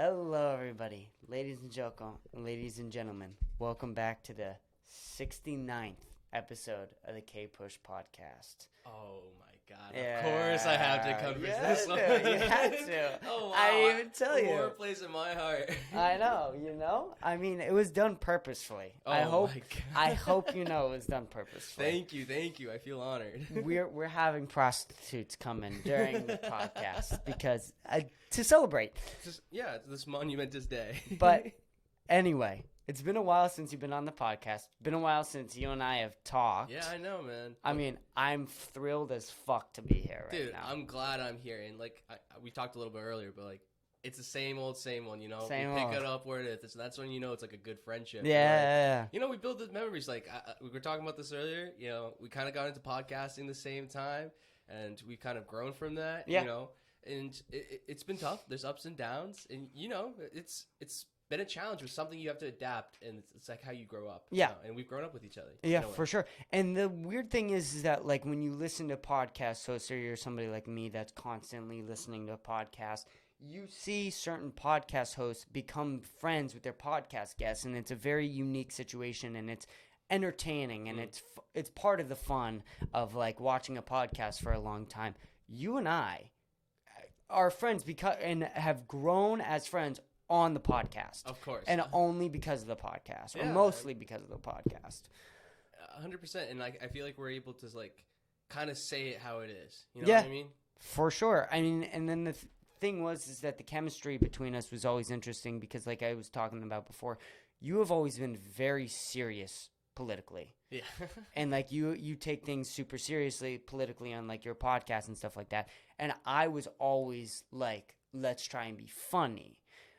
Hello, everybody, ladies and gentlemen. Welcome back to the 69th episode of the Kpush podcast. Oh my God! Of course, I have to cover this one. You had to. Oh wow! I didn't even tell you. More place in my heart. I know. I mean, it was done purposefully. Oh I hope. my God. I hope you know it was done purposefully. Thank you. I feel honored. We're having prostitutes come in during the podcast because to celebrate. It's this monumentous day. But anyway, it's been a while since you've been on the podcast. Been a while since you and I have talked. Yeah, I know, man. I mean, I'm thrilled as fuck to be here right Dude, now. I'm glad I'm here. And we talked a little bit earlier, but it's the same old, you know. Same we old. pick it up where it is. And that's when you know it's like a good friendship. Yeah. You know, we build the memories. We were talking about this earlier. You know, we kind of got into podcasting the same time, and we've kind of grown from that. Yeah. You know, and it's been tough. There's ups and downs, and you know, it's been a challenge with something you have to adapt, and it's like how you grow up. Yeah. You know? And we've grown up with each other. Yeah, for sure. And the weird thing is that, like, when you listen to podcasts, so say you're somebody like me that's constantly listening to podcasts, you see certain podcast hosts become friends with their podcast guests, and it's a very unique situation, and it's entertaining, and it's part of the fun of, like, watching a podcast for a long time. You and I are friends and have grown as friends on the podcast. Of course. And only because of the podcast, or Yeah, mostly because of the podcast. 100%. And I feel like we're able to kind of say it how it is. You know Yeah. what I mean? For sure. I mean, and then the thing is that the chemistry between us was always interesting because, like I was talking about before, you have always been very serious politically. Yeah. And like you take things super seriously politically on like your podcast and stuff like that. And I was always like, let's try and be funny.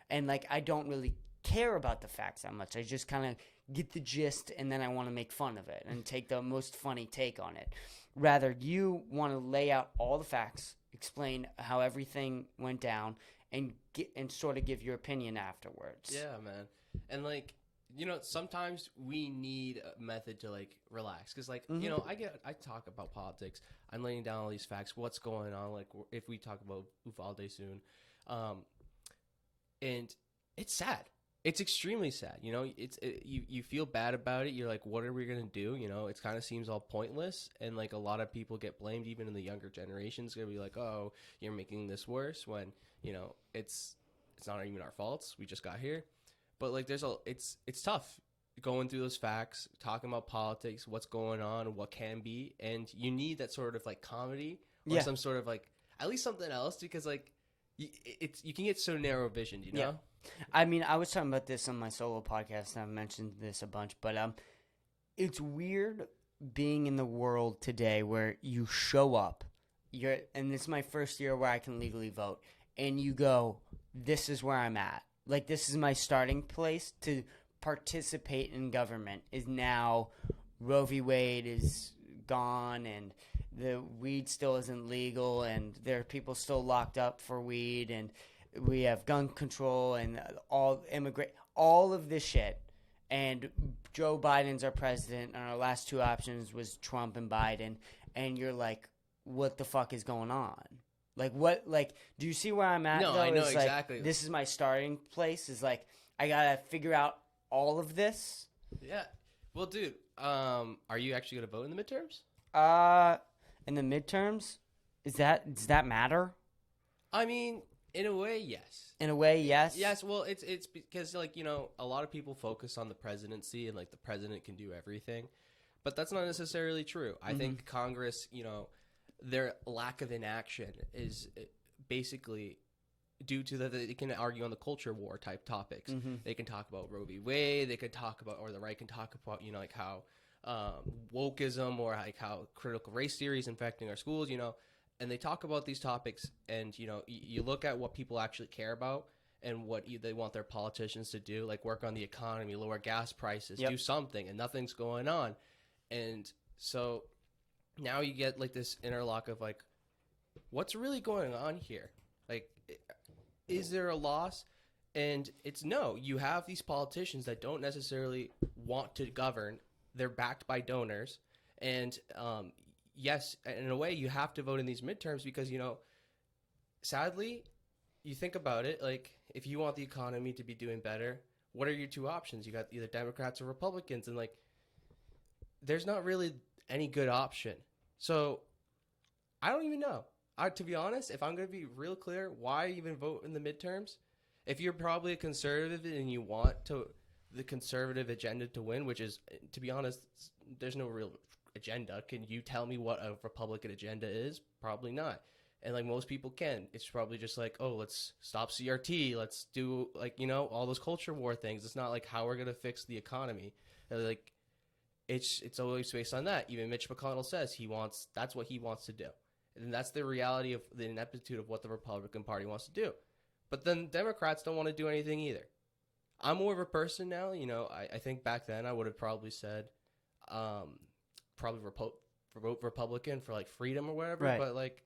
And like I don't really care about the facts that much. I just kind of get the gist, and then I want to make fun of it and take the most funny take on it. Rather, you want to lay out all the facts, explain how everything went down, and sort of give your opinion afterwards. Yeah, man. And you know, sometimes we need a method to relax, because you know, I talk about politics. I'm laying down all these facts. What's going on? Like if we talk about Uvalde soon, and it's sad. It's extremely sad. You know, you feel bad about it. You're like, what are we gonna do? You know, it kind of seems all pointless, and like a lot of people get blamed, even in the younger generations. Gonna be like, oh, you're making this worse, when you know it's not even our faults. We just got here. But like, it's tough going through those facts, talking about politics, what's going on, what can be, and you need that sort of like comedy or some sort of at least something else, because you can get so narrow visioned, you know. Yeah. I mean, I was talking about this on my solo podcast, and I've mentioned this a bunch, but it's weird being in the world today where you show up, and this is my first year where I can legally vote, and you go, this is where I'm at. Like, this is my starting place to participate in government. Is now Roe v. Wade is gone, and the weed still isn't legal, and there are people still locked up for weed, and we have gun control and all of this shit. And Joe Biden's our president, and our last two options was Trump and Biden. And you're like, what the fuck is going on? Like, what, like, do you see where I'm at? No, though? I know It's exactly. Like, this is my starting place. Is like, I gotta figure out all of this. Yeah. Well, dude, are you actually gonna vote in the midterms? In the midterms, does that matter? I mean, in a way, yes. In a way, yes. Yes. Well, it's because you know, a lot of people focus on the presidency and the president can do everything, but that's not necessarily true. I think Congress, you know, their lack of inaction is basically due to that they can argue on the culture war type topics. They can talk about Roe v. Wade. They could talk about, or the right can talk about, you know, like how wokeism, or like how critical race theory is infecting our schools, you know. And they talk about these topics, and you know, you look at what people actually care about and what they want their politicians to do, like work on the economy, lower gas prices, do something, and nothing's going on. And so now you get like this interlock of like, what's really going on here? Like, is there a loss? And it's no. You have these politicians that don't necessarily want to govern. They're backed by donors, and yes, in a way, you have to vote in these midterms because, you know, sadly, you think about it, like, if you want the economy to be doing better, what are your two options? You got either Democrats or Republicans, and like, there's not really any good option. So I don't even know. To be honest, if I'm going to be real clear, why even vote in the midterms? If you're probably a conservative and you want the conservative agenda to win, which is, to be honest, there's no real agenda. Can you tell me what a Republican agenda is? Probably not. And like most people can, it's probably just like, oh, let's stop CRT. Let's do like, all those culture war things. It's not like how we're going to fix the economy. Like it's always based on that. Even Mitch McConnell says that's what he wants to do. And that's the reality of the ineptitude of what the Republican Party wants to do. But then Democrats don't want to do anything either. I'm more of a person now. I think back then I would have probably said probably vote Republican for like freedom or whatever. Right. But like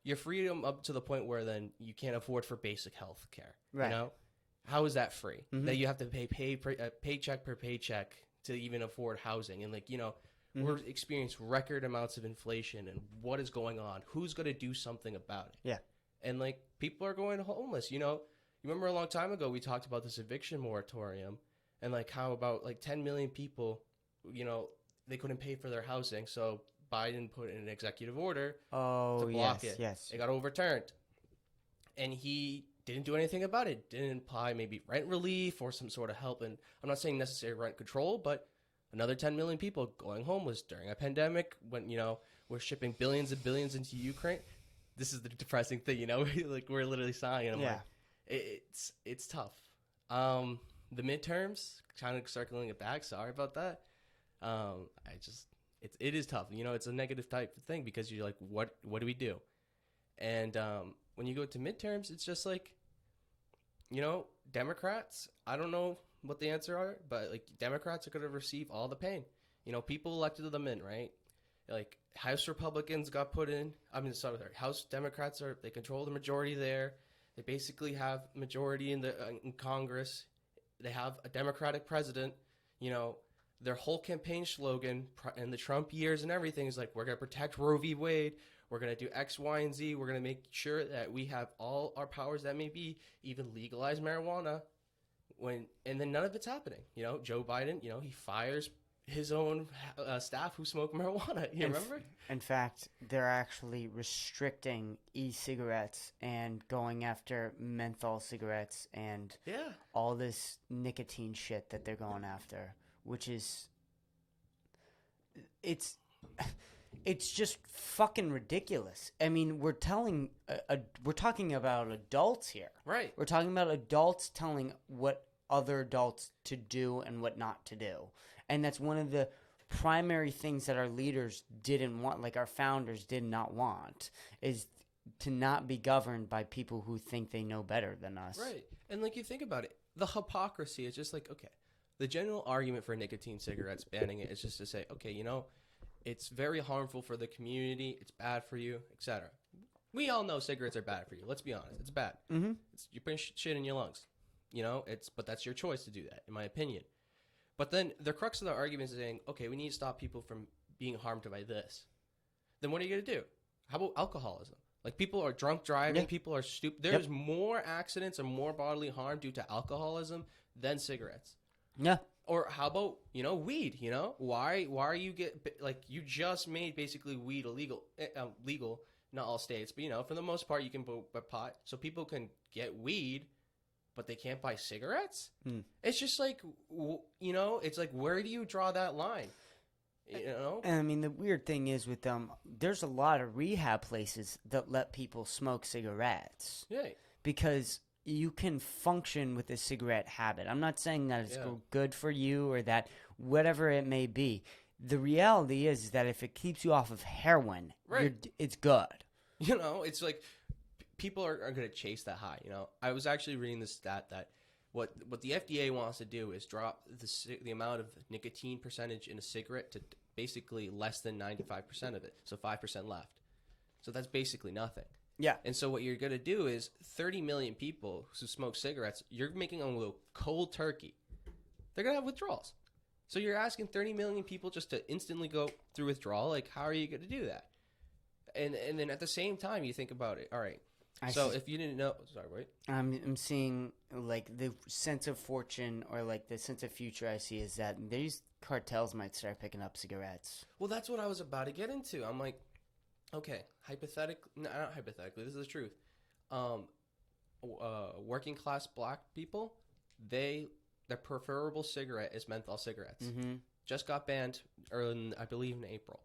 your freedom up to the point where then you can't afford for basic health care. Right. How is that free? Mm-hmm. That you have to pay paycheck per paycheck to even afford housing. And like, mm-hmm. we're experiencing record amounts of inflation, and what is going on? Who's going to do something about it? Yeah. And like people are going homeless. You remember a long time ago we talked about this eviction moratorium, and like how about like 10 million people, they couldn't pay for their housing, so Biden put in an executive order to block it. Yes. It got overturned, and he didn't do anything about it. Didn't apply maybe rent relief or some sort of help. And I'm not saying necessary rent control, but another 10 million people going homeless during a pandemic when, we're shipping billions and billions into Ukraine. This is the depressing thing, like we're literally sighing. And I'm like, it's tough. The midterms, kind of circling it back. Sorry about that. It is tough. It's a negative type of thing because you're like, what do we do? And when you go to midterms, it's just like, Democrats, I don't know what the answer are, but like Democrats are going to receive all the pain. People elected them in, right? Like House Republicans got put in. House Democrats they control the majority there. They basically have majority in Congress. They have a Democratic president. Their whole campaign slogan in the Trump years and everything is like, we're going to protect Roe v. Wade. We're going to do X, Y, and Z. We're going to make sure that we have all our powers that may be, even legalize marijuana. And then none of it's happening. Joe Biden, he fires his own staff who smoke marijuana. You remember? In fact, they're actually restricting e-cigarettes and going after menthol cigarettes and all this nicotine shit that they're going after, which is it's just fucking ridiculous. I mean, we're talking about adults here. Right. We're talking about adults telling what other adults to do and what not to do. And that's one of the primary things that our leaders didn't want, like our founders did not want, is to not be governed by people who think they know better than us. Right. And like you think about it, the hypocrisy is just like, okay, the general argument for nicotine cigarettes, banning it, is just to say, okay, it's very harmful for the community, it's bad for you, etc. We all know cigarettes are bad for you. Let's be honest. It's bad. Mm-hmm. You're putting shit in your lungs. But that's your choice to do that, in my opinion. But then the crux of the argument is saying, okay, we need to stop people from being harmed by this. Then what are you going to do? How about alcoholism? Like people are drunk driving, people are stupid. There's more accidents and more bodily harm due to alcoholism than cigarettes. Yeah. Or how about, weed, Why are you you just made basically weed illegal, legal, not all states, but for the most part you can buy pot. So people can get weed, but they can't buy cigarettes? It's just like, it's like, where do you draw that line? And I mean, the weird thing is with them, there's a lot of rehab places that let people smoke cigarettes. Yeah. Because you can function with a cigarette habit. I'm not saying that it's good for you or that whatever it may be. The reality is that if it keeps you off of heroin, it's good. It's like people are going to chase that high. I was actually reading this stat that what the FDA wants to do is drop the amount of nicotine percentage in a cigarette to basically less than 95% of it, so 5% left. So that's basically nothing. Yeah. And so what you're going to do is 30 million people who smoke cigarettes, you're making them go cold turkey. They're going to have withdrawals. So you're asking 30 million people just to instantly go through withdrawal. Like, how are you going to do that? And then at the same time, you think about it. All right, So if you didn't know, sorry, wait. I'm seeing like the sense of fortune or like the sense of future I see is that these cartels might start picking up cigarettes. Well, that's what I was about to get into. I'm like, okay, not hypothetically, this is the truth. Working class black people, their preferable cigarette is menthol cigarettes. Mm-hmm. Just got banned I believe in April.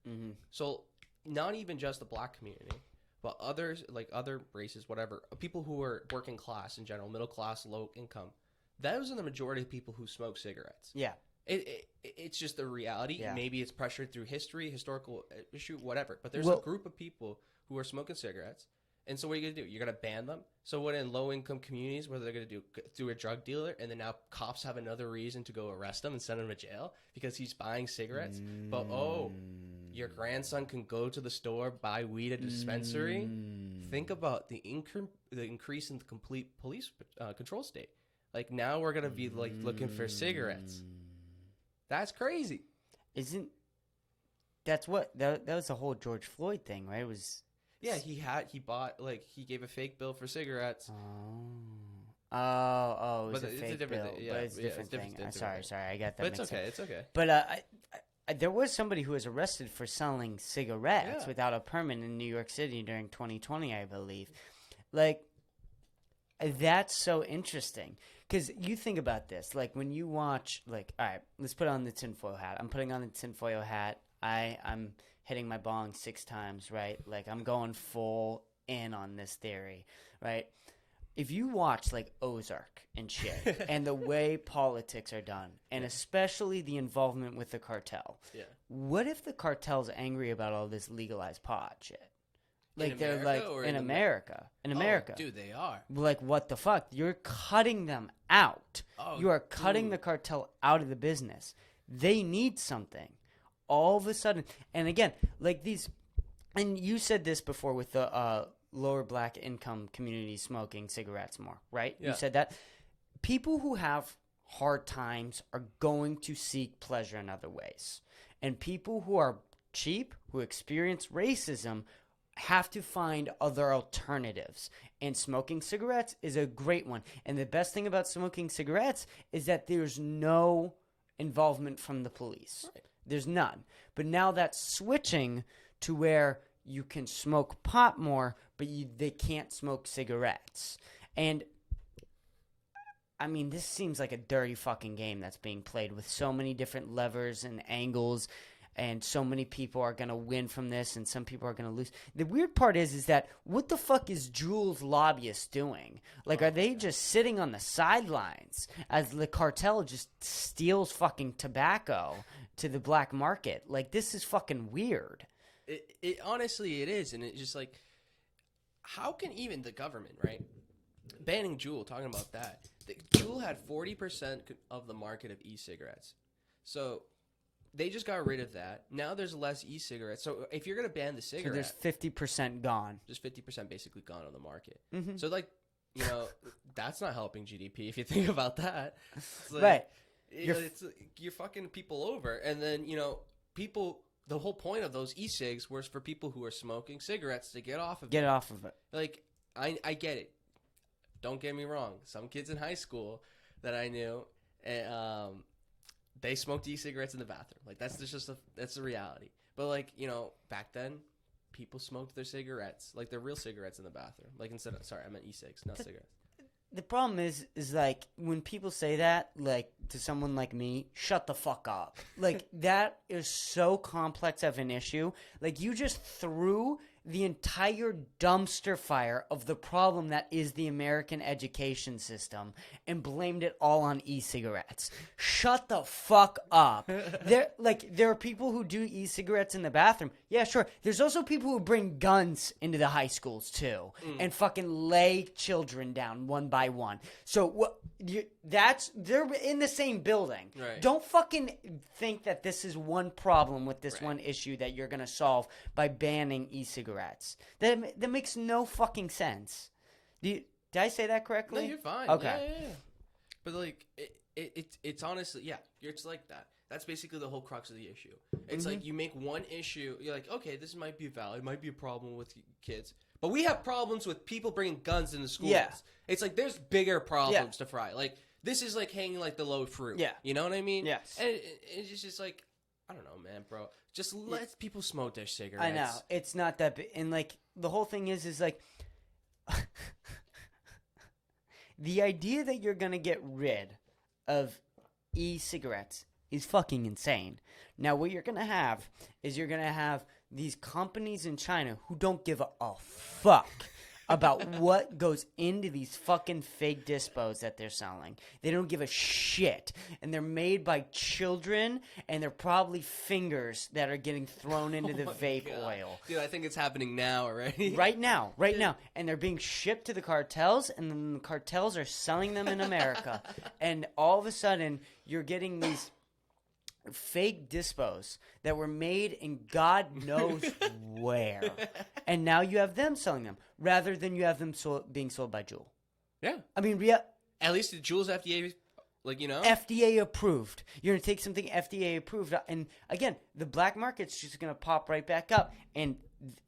Mm-hmm. So not even just the black community, but others, like other races, whatever, people who are working class in general, middle class, low income, those are the majority of people who smoke cigarettes. Yeah. It's just the reality. Yeah. Maybe it's pressured through history, historical issue, whatever. But there's a group of people who are smoking cigarettes. And so what are you going to do? You're going to ban them? So what in low-income communities, what are they going to do? Through a drug dealer, and then now cops have another reason to go arrest him and send him to jail because he's buying cigarettes? But, your grandson can go to the store, buy weed at a dispensary? Think about the increase in the complete police control state. Like, now we're going to be, like, looking for cigarettes. That's crazy. That's what... That was the whole George Floyd thing, right? It was... Yeah, he gave a fake bill for cigarettes. Oh, it was but a it's fake a different bill. thing. Yeah, but it's a different thing. Sorry, I got that But mixed up. it's okay. But there was somebody who was arrested for selling cigarettes without a permit in New York City during 2020, I believe. Like, that's so interesting. Because you think about this. Like, when you watch, like, all right, let's put on the tinfoil hat. I'm putting on the tinfoil hat. I'm hitting my bong 6 times, right? Like, I'm going full in on this theory, right? If you watch, like, Ozark and shit, and the way politics are done, and especially the involvement with the cartel, what if the cartel's angry about all this legalized pot shit? Like, they're like, in America. In America. Oh, dude, they are. Like, what the fuck? You're cutting them out. You are cutting the cartel out of the business. They need something. All of a sudden, and again, like these, and you said this before with the lower black income community smoking cigarettes more, right? Yeah. You said that. People who have hard times are going to seek pleasure in other ways. And people who are cheap, who experience racism, have to find other alternatives. And smoking cigarettes is a great one. And the best thing about smoking cigarettes is that there's no involvement from the police. Right. There's none. But now that's switching to where you can smoke pot more, but they can't smoke cigarettes. And, I mean, this seems like a dirty fucking game that's being played with so many different levers and angles, and so many people are going to win from this, and some people are going to lose. The weird part is that what the fuck is Juul's lobbyists doing? Like, are they just sitting on the sidelines as the cartel just steals fucking tobacco to the black market? Like, this is fucking weird. It honestly, it is. And it's just like, how can even the government, right? Banning Juul, talking about that. Juul had 40% of the market of e-cigarettes. So they just got rid of that. Now there's less e-cigarettes. So if you're going to ban the cigarette... So there's 50% gone. Just 50% basically gone on the market. Mm-hmm. So, like, you know, that's not helping GDP if you think about that. It's like, right. You're fucking people over. And then, you know, people... The whole point of those e-cigs was for people who are smoking cigarettes to get off of it. Get off of it. Like, I get it. Don't get me wrong. Some kids in high school that I knew... they smoked e-cigarettes in the bathroom. Like, that's the reality. But, like, you know, back then, people smoked their cigarettes, like their real cigarettes in the bathroom. Like, instead of, sorry, I meant e-cigs, not cigarettes. The problem is like, when people say that, like, to someone like me, shut the fuck up. Like, that is so complex of an issue. Like, you just threw the entire dumpster fire of the problem that is the American education system and blamed it all on e-cigarettes. Shut the fuck up. There are people who do e-cigarettes in the bathroom. Yeah, sure. There's also people who bring guns into the high schools too and fucking lay children down one by one. So they're in the same building. Right. Don't fucking think that this is one problem with this one issue that you're gonna solve by banning e-cigarettes. That makes no fucking sense. Did I say that correctly? No, you're fine. Okay. Yeah. But like it's honestly, it's like that. That's basically the whole crux of the issue. It's like you make one issue, you're like, okay, this might be valid, it might be a problem with kids, But we have problems with people bringing guns into schools. Yeah. It's like there's bigger problems to fry. Like this is like hanging like the low fruit. Yeah. You know what I mean? Yes. And it's just like, I don't know, man, bro. Just let people smoke their cigarettes. I know. It's not that big. And, like, the whole thing is like, the idea that you're going to get rid of e-cigarettes is fucking insane. Now, what you're going to have is you're going to have these companies in China who don't give a fuck about what goes into these fucking fake dispos that they're selling. They don't give a shit. And they're made by children, and they're probably fingers that are getting thrown into the vape oil. Dude, I think it's happening now already. Right now. And they're being shipped to the cartels, and then the cartels are selling them in America. And all of a sudden, you're getting these fake dispos that were made in God knows where. And now you have them selling them rather than you have them being sold by Juul. Yeah. I mean, at least the Juul's FDA, like, you know? FDA approved. You're going to take something FDA approved. And again, the black market's just going to pop right back up. And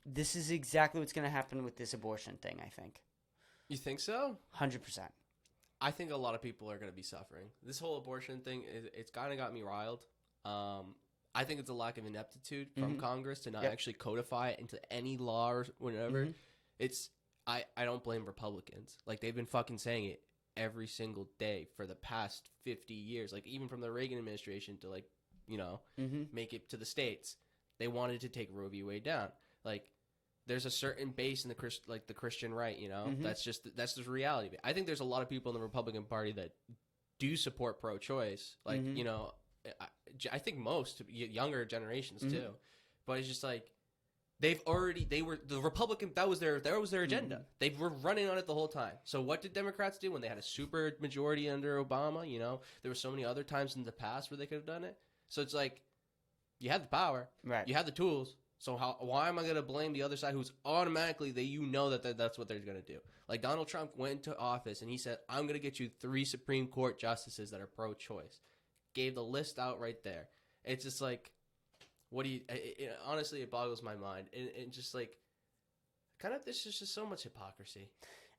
this is exactly what's going to happen with this abortion thing, I think. You think so? 100%. I think a lot of people are going to be suffering. This whole abortion thing, it's kind of got me riled. I think it's a lack of ineptitude from Congress to not actually codify it into any law or whatever. It's I don't blame Republicans. Like, they've been fucking saying it every single day for the past 50 years. Like, even from the Reagan administration to, like, you know, make it to the states. They wanted to take Roe v. Wade down. Like, there's a certain base in the Christian right, you know? That's just reality. I think there's a lot of people in the Republican Party that do support pro-choice. Like, you know, I think most younger generations too, but it's just like the Republican, that was their agenda. They were running on it the whole time. So what did Democrats do when they had a super majority under Obama? You know, there were so many other times in the past where they could have done it. So it's like, you had the power, right? You had the tools. So why am I going to blame the other side who's automatically that's what they're going to do? Like, Donald Trump went into office and he said, I'm going to get you 3 Supreme Court justices that are pro-choice. Gave the list out right there. It's just like, what do you? Honestly, it boggles my mind, and just like, kind of, this is just so much hypocrisy.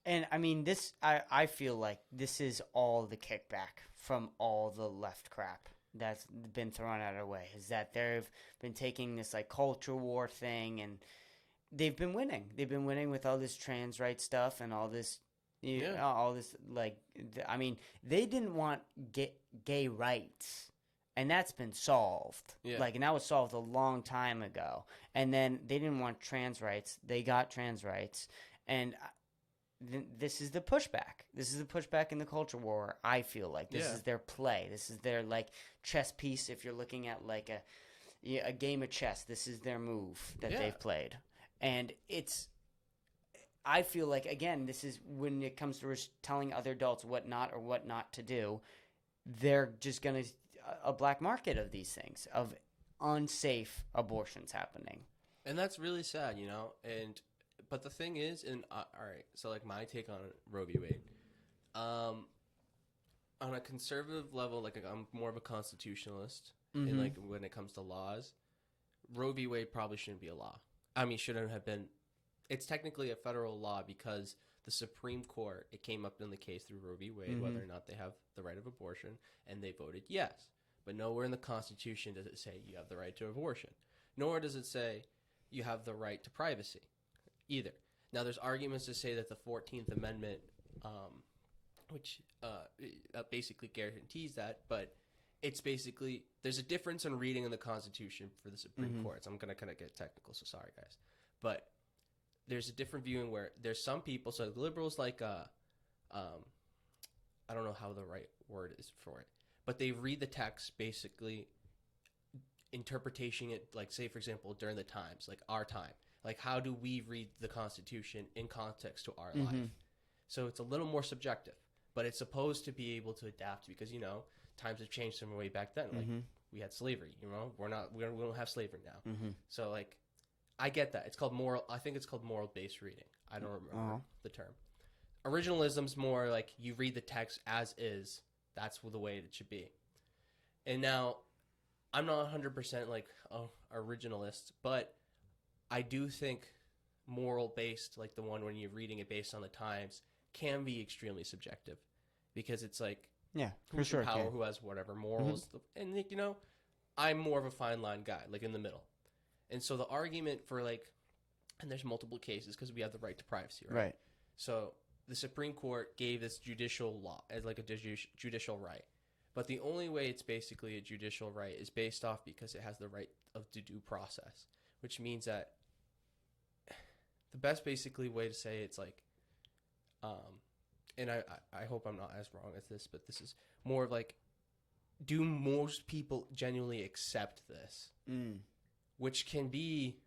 And I mean, I feel like this is all the kickback from all the left crap that's been thrown out of our way. Is that they've been taking this like culture war thing, and they've been winning. They've been winning with all this trans rights stuff and all this. All this, like, I mean, they didn't want gay rights, and that's been solved. Yeah. Like, and that was solved a long time ago. And then they didn't want trans rights. They got trans rights. And this is the pushback. This is the pushback in the culture war, I feel like. This is their play. This is their, like, chess piece. If you're looking at, like, a game of chess, this is their move that they've played. And I feel like, again, this is when it comes to telling other adults what not to do, they're just going to a black market of these things, of unsafe abortions happening. And that's really sad, you know? But the thing is, all right, so, like, my take on Roe v. Wade, on a conservative level, like, I'm more of a constitutionalist, and, like, when it comes to laws, Roe v. Wade probably shouldn't be a law. I mean, shouldn't have been. It's technically a federal law because the Supreme Court, it came up in the case through Roe v. Wade, whether or not they have the right of abortion, and they voted yes. But nowhere in the Constitution does it say you have the right to abortion. Nor does it say you have the right to privacy either. Now, there's arguments to say that the 14th Amendment, which basically guarantees that, but it's basically, there's a difference in reading in the Constitution for the Supreme Court. So I'm going to kind of get technical, so sorry, guys. But there's a different viewing where there's some people, so the liberals like, I don't know how the right word is for it, but they read the text basically interpretation it, like, say, for example, during the times, like our time. Like, how do we read the Constitution in context to our life? So it's a little more subjective, but it's supposed to be able to adapt because, you know, times have changed from way back then. Like, we had slavery, you know, we don't have slavery now. So, like, I get that. It's called I think it's called moral-based reading. I don't remember the term. Originalism's more like you read the text as is. That's the way it should be. And now, I'm not 100% like originalist, but I do think moral based, like the one when you're reading it based on the times, can be extremely subjective, because it's like, Yeah, for who's sure. in power, Okay. who has whatever morals, and like, I'm more of a fine line guy, like in the middle. And so the argument for like, and there's multiple cases because we have the right to privacy, right? Right. So the Supreme Court gave this judicial law as like a judicial right. But the only way it's basically a judicial right is based off because it has the right of due process, which means that the best basically way to say it's like, and I hope I'm not as wrong as this, but this is more of like, do most people genuinely accept this? Which can be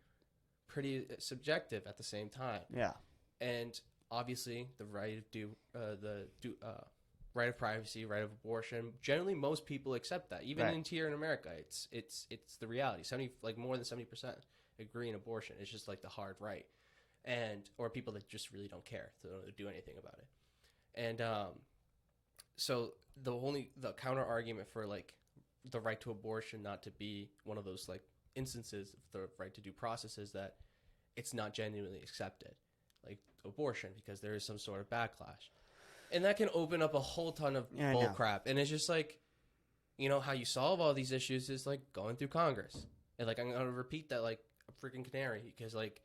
pretty subjective at the same time. Yeah. And obviously, the right of right of privacy, right of abortion. Generally, most people accept that. Even in here in America, it's the reality. More than 70% agree in abortion. It's just like the hard right, or people that just really don't care, so they don't do anything about it. And so the counter argument for like the right to abortion not to be one of those like instances of the right to due process is that it's not genuinely accepted, like abortion, because there is some sort of backlash. And that can open up a whole ton of bull crap. And it's just like, how you solve all these issues is like going through Congress. And like, I'm going to repeat that like a freaking canary, because like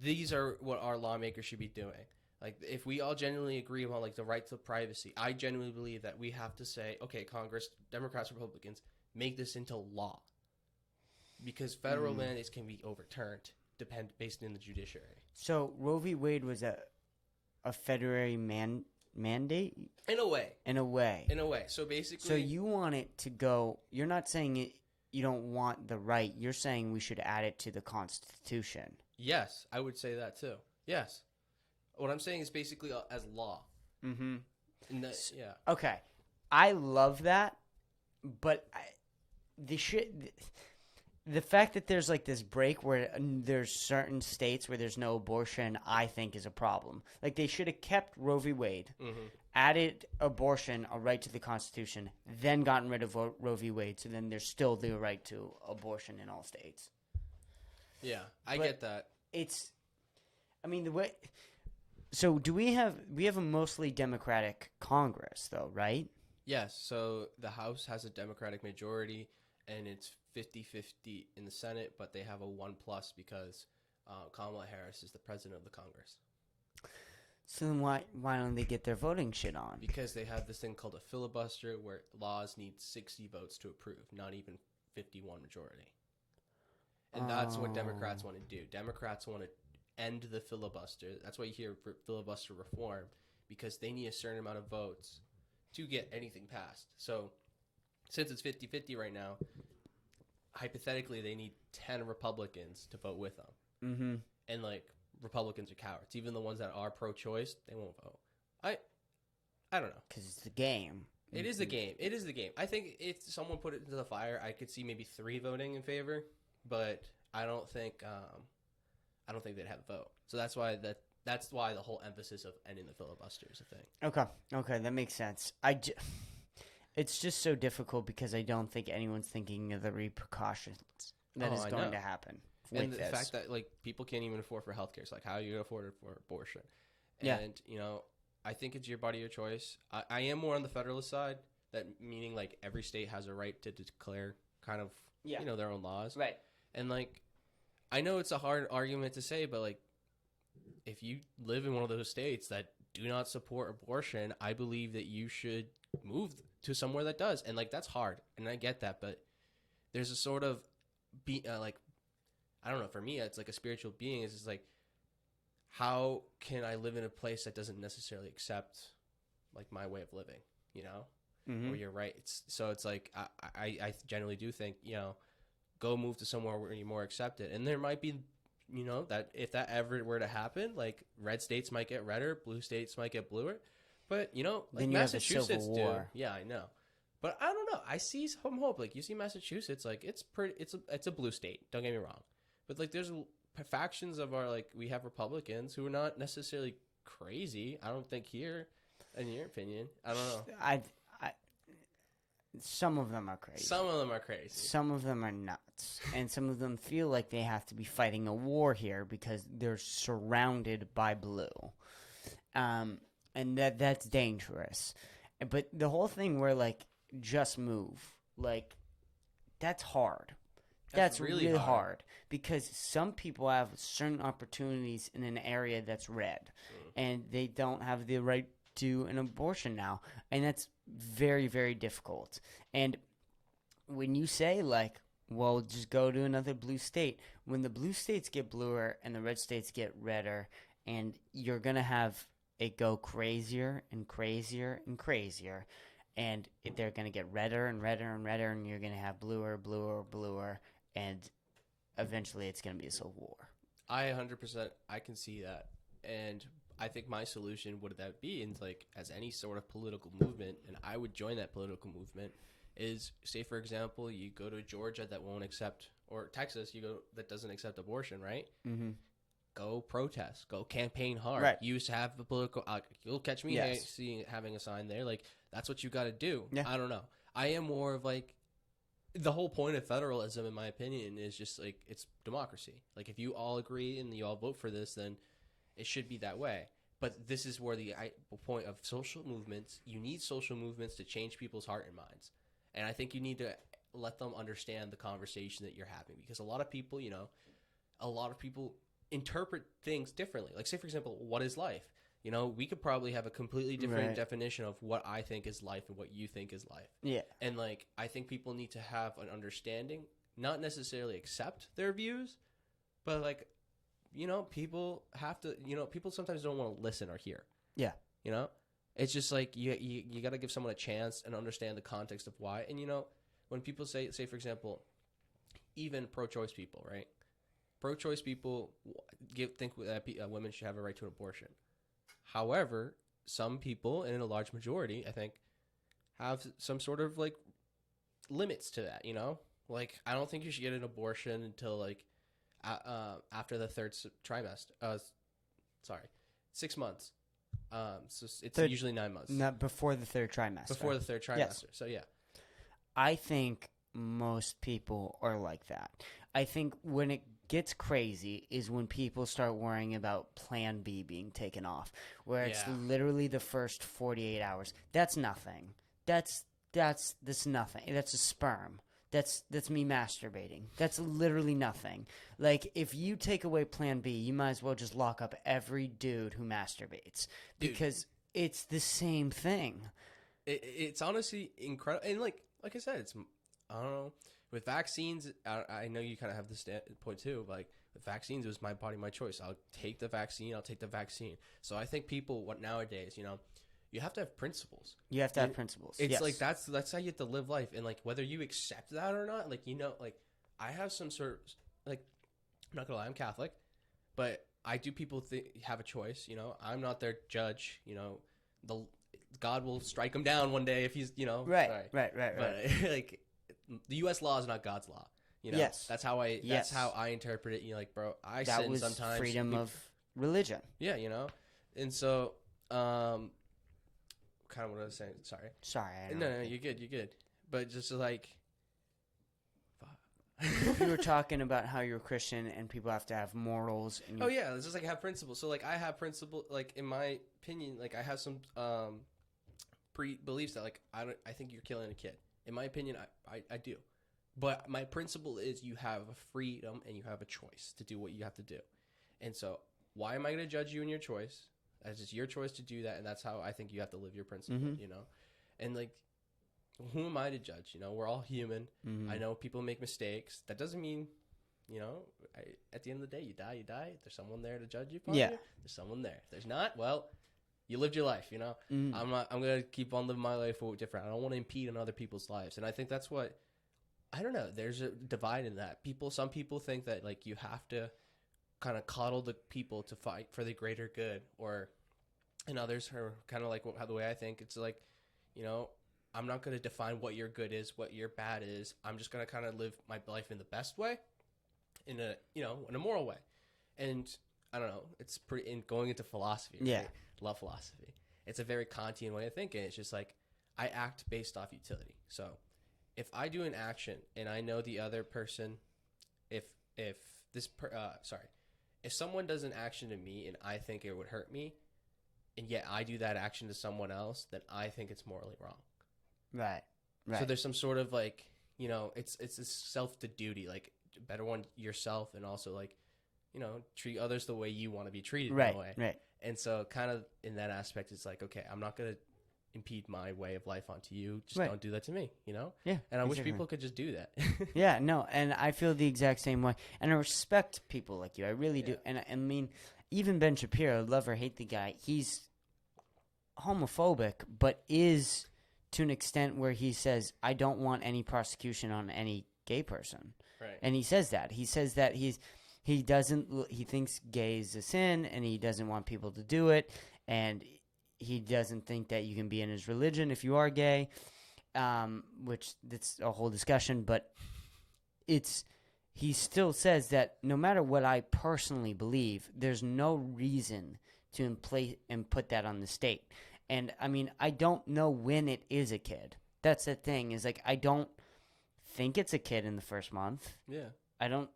these are what our lawmakers should be doing. Like, if we all genuinely agree on like the right to privacy, I genuinely believe that we have to say, okay, Congress, Democrats, Republicans, make this into law. Because federal mandates can be overturned, based in the judiciary. So Roe v. Wade was a federal mandate? In a way. In a way. So basically... So you want it to go... You're not saying it. You don't want the right. You're saying we should add it to the Constitution. Yes, I would say that too. Yes. What I'm saying is basically as law. Mm-hmm. Yeah. Okay. I love that, but the fact that there's like this break where there's certain states where there's no abortion, I think is a problem. Like, they should have kept Roe v. Wade, added abortion, a right to the Constitution, then gotten rid of Roe v. Wade, so then there's still the right to abortion in all states. Yeah, I get that. The way... So do we have a mostly Democratic Congress, though, right? Yes, so the House has a Democratic majority, and it's 50-50 in the Senate, but they have a 1+ because Kamala Harris is the president of the Congress. So then why don't they get their voting shit on? Because they have this thing called a filibuster where laws need 60 votes to approve, not even 51 majority. And that's what Democrats want to do. Democrats want to end the filibuster. That's why you hear filibuster reform, because they need a certain amount of votes to get anything passed. So since it's 50-50 right now, hypothetically they need 10 Republicans to vote with them. Mm-hmm. And like, Republicans are cowards. Even the ones that are pro-choice, they won't vote. I don't know. Because it's the game. It is the game. It is the game. I think if someone put it into the fire, I could see maybe 3 voting in favor, but I don't think they'd have a vote. So that's why the whole emphasis of ending the filibuster is a thing. Okay, that makes sense. It's just so difficult because I don't think anyone's thinking of the repercussions that is going to happen. And the fact that like people can't even afford for healthcare, it's like, how are you going to afford it for abortion? And I think it's your body, your choice. I am more on the federalist side, that meaning like every state has a right to declare kind of their own laws, right? And like, I know it's a hard argument to say, but like, if you live in one of those states that do not support abortion, I believe that you should move to somewhere that does. And like, that's hard, and I get that, but there's a sort of I don't know. For me, it's like a spiritual being. It's just like, how can I live in a place that doesn't necessarily accept like my way of living? Mm-hmm. Or you're right. It's like I generally do think go move to somewhere where you're more accepted. And there might be that if that ever were to happen, like red states might get redder, blue states might get bluer. But like then you Massachusetts have the Civil War. Yeah, I know. But I don't know. I see some hope. Like, you see Massachusetts, like it's a blue state. Don't get me wrong. But like, there's factions of we have Republicans who are not necessarily crazy. I don't think here, in your opinion. I don't know. Some of them are crazy. Some of them are crazy. Some of them are nuts. And some of them feel like they have to be fighting a war here because they're surrounded by blue. And that's dangerous. But the whole thing where, like, just move, like, that's hard. That's really hard. Because some people have certain opportunities in an area that's red. And they don't have the right to an abortion now. And that's very, very difficult. And when you say, like, well, just go to another blue state, when the blue states get bluer and the red states get redder, and you're going to have it go crazier and crazier and crazier, and they're going to get redder and redder and redder, and you're going to have bluer, bluer, bluer, and eventually it's going to be a civil war. I 100%, I can see that. And I think my solution would that be, and like as any sort of political movement, and I would join that political movement, is say for example you go to Georgia that won't accept, or Texas you go that doesn't accept abortion, right? Mm-hmm. Go protest, go campaign hard. Right. You used to have the political. You'll catch me having a sign there. Like that's what you got to do. Yeah. I don't know. I am more of like the whole point of federalism, in my opinion, is just like it's democracy. Like if you all agree and you all vote for this, then it should be that way. But this is where the point of social movements, you need social movements to change people's heart and minds. And I think you need to let them understand the conversation that you're having. Because a lot of people, interpret things differently. Like say, for example, what is life? We could probably have a completely different definition of what I think is life and what you think is life. Yeah. And like, I think people need to have an understanding, not necessarily accept their views, but like, people have to, people sometimes don't want to listen or hear. Yeah. It's just like you got to give someone a chance and understand the context of why. And, when people say, for example, even pro-choice people, right? Pro-choice people think that women should have a right to an abortion. However, some people, and in a large majority, I think, have some sort of like limits to that, Like, I don't think you should get an abortion until like after the third trimester. 6 months. So it's usually 9 months. Not before the third trimester. Before the third trimester. Yes. So yeah. I think most people are like that. I think when it gets crazy is when people start worrying about Plan B being taken off, where it's literally the first 48 hours. That's nothing. That's nothing. That's a sperm. That's me masturbating. That's literally nothing. Like, if you take away Plan B, you might as well just lock up every dude who masturbates. Because it's the same thing. It's honestly incredible. And like I said, it's, I don't know. With vaccines, I know you kind of have this point too. But like with vaccines, it was my body, my choice. I'll take the vaccine. So I think people, nowadays, you have to have principles. You have to have principles. It's like that's how you have to live life, and like whether you accept that or not, like like I have some sort of like, I'm not gonna lie, I'm Catholic, but I do people have a choice. I'm not their judge. God will strike him down one day if he's right. But like the U.S. law is not God's law. Yes, that's how I interpret it. Like, bro, that sin was sometimes. Freedom of religion. Yeah, and so kind of what I was saying. Sorry. No, you're good. But just like, you were talking about how you're Christian and people have to have morals. And oh yeah, it's just like I have principles. So like I have principle. Like in my opinion, like I have some beliefs that like I think you're killing a kid. In my opinion, I do. But my principle is you have a freedom and you have a choice to do what you have to do. And so why am I going to judge you in your choice? It's just your choice to do that, and that's how I think you have to live your principle, And like, who am I to judge? We're all human. Mm-hmm. I know people make mistakes. That doesn't mean, at the end of the day, you die. There's someone there to judge you. Yeah. There's someone there. If there's not, well, you lived your life, Mm-hmm. I'm going to keep on living my life different. I don't want to impede on other people's lives. And I think that's what, I don't know, there's a divide in that. Some people think that like you have to kind of coddle the people to fight for the greater good, and others are kind of like the way I think. It's like, I'm not going to define what your good is, what your bad is. I'm just going to kind of live my life in the best way, in a moral way. And I don't know, it's pretty in going into philosophy. Right? Yeah, love philosophy. It's a very Kantian way of thinking. It's just like I act based off utility. So if I do an action and I know the other person, if someone does an action to me and I think it would hurt me, and yet I do that action to someone else, then I think it's morally wrong. Right. So there's some sort of like, it's a self to duty, like better one yourself, and also like, treat others the way you want to be treated. Right. In a way. Right. And so kind of in that aspect, it's like, okay, I'm not going to impede my way of life onto you. Just don't do that to me, Yeah. And I wish people could just do that. Yeah, no, and I feel the exact same way. And I respect people like you. I really do. And I mean, even Ben Shapiro, love or hate the guy, he's homophobic, but is to an extent where he says, I don't want any prosecution on any gay person. Right. And he says that. He says that he thinks gay is a sin, and he doesn't want people to do it, and he doesn't think that you can be in his religion if you are gay, which that's a whole discussion, but he still says that no matter what I personally believe, there's no reason to put that on the state. And I mean, I don't know when it is a kid. That's the thing, is like, I don't think it's a kid in the first month. Yeah. I don't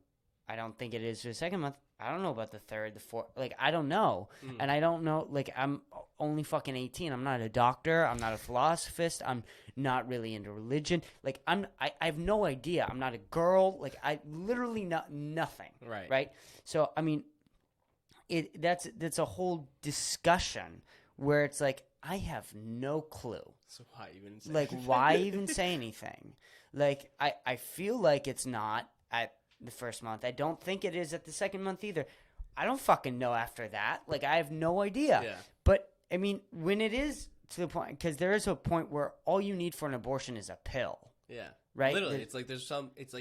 think it is for the second month. I don't know about the third, the fourth. Like, I don't know. And I don't know. Like, I'm only fucking 18. I'm not a doctor. I'm not a philosophist. I'm not really into religion. Like, I have no idea. I'm not a girl. Like, I literally nothing. Right. Right? So, I mean, that's a whole discussion where it's like, I have no clue. So why even say like, anything? why even say anything? Like, I feel like it's not at the first month. I don't think it is at the second month either. I don't fucking know after that. Like, I have no idea. Yeah. But, I mean, when it is to the point, because there is a point where all you need for an abortion is a pill. Yeah. Right? Literally, it's like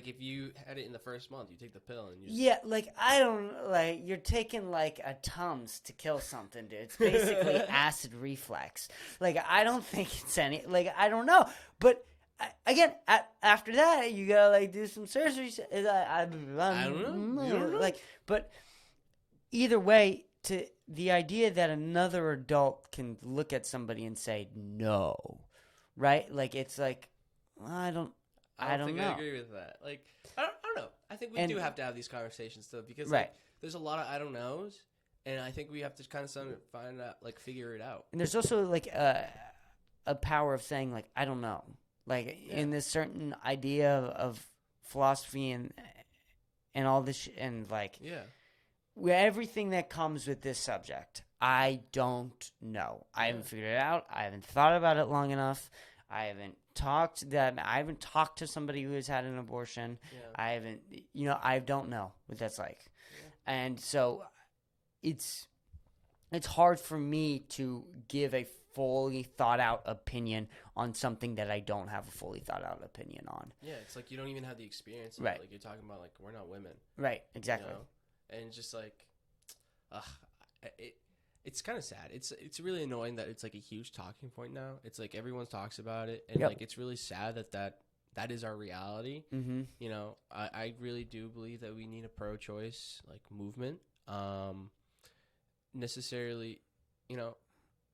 if you had it in the first month, you take the pill and you just... Yeah, like, I don't, like, you're taking, like, a Tums to kill something, dude. It's basically acid reflux. Like, I don't think it's like, I don't know. But... Again, after that, you gotta like do some surgery. I don't know. You don't know. Like, but either way, to the idea that another adult can look at somebody and say no, right? Like, it's like, I don't think know. I agree with that. Like, I don't know. I think we do have to have these conversations though, because like, there's a lot of I don't knows, and I think we have to kind of find out, like, figure it out. And there's also like a power of saying like, I don't know. Like, in this certain idea of philosophy and all this, and like, everything that comes with this subject, I don't know. I haven't figured it out. I haven't thought about it long enough. I haven't talked to somebody who has had an abortion. Yeah. I don't know what that's like. Yeah. And so it's hard for me to give a fully thought out opinion on something that I don't have a fully thought out opinion on. Yeah, it's like you don't even have the experience of right. Like, you're talking about, like, we're not women. Right, exactly. And it's just like, it's kind of sad. It's really annoying that it's like a huge talking point now. It's like everyone talks about it, and like it's really sad that is our reality. Mm-hmm. I really do believe that we need a pro-choice like movement. Necessarily,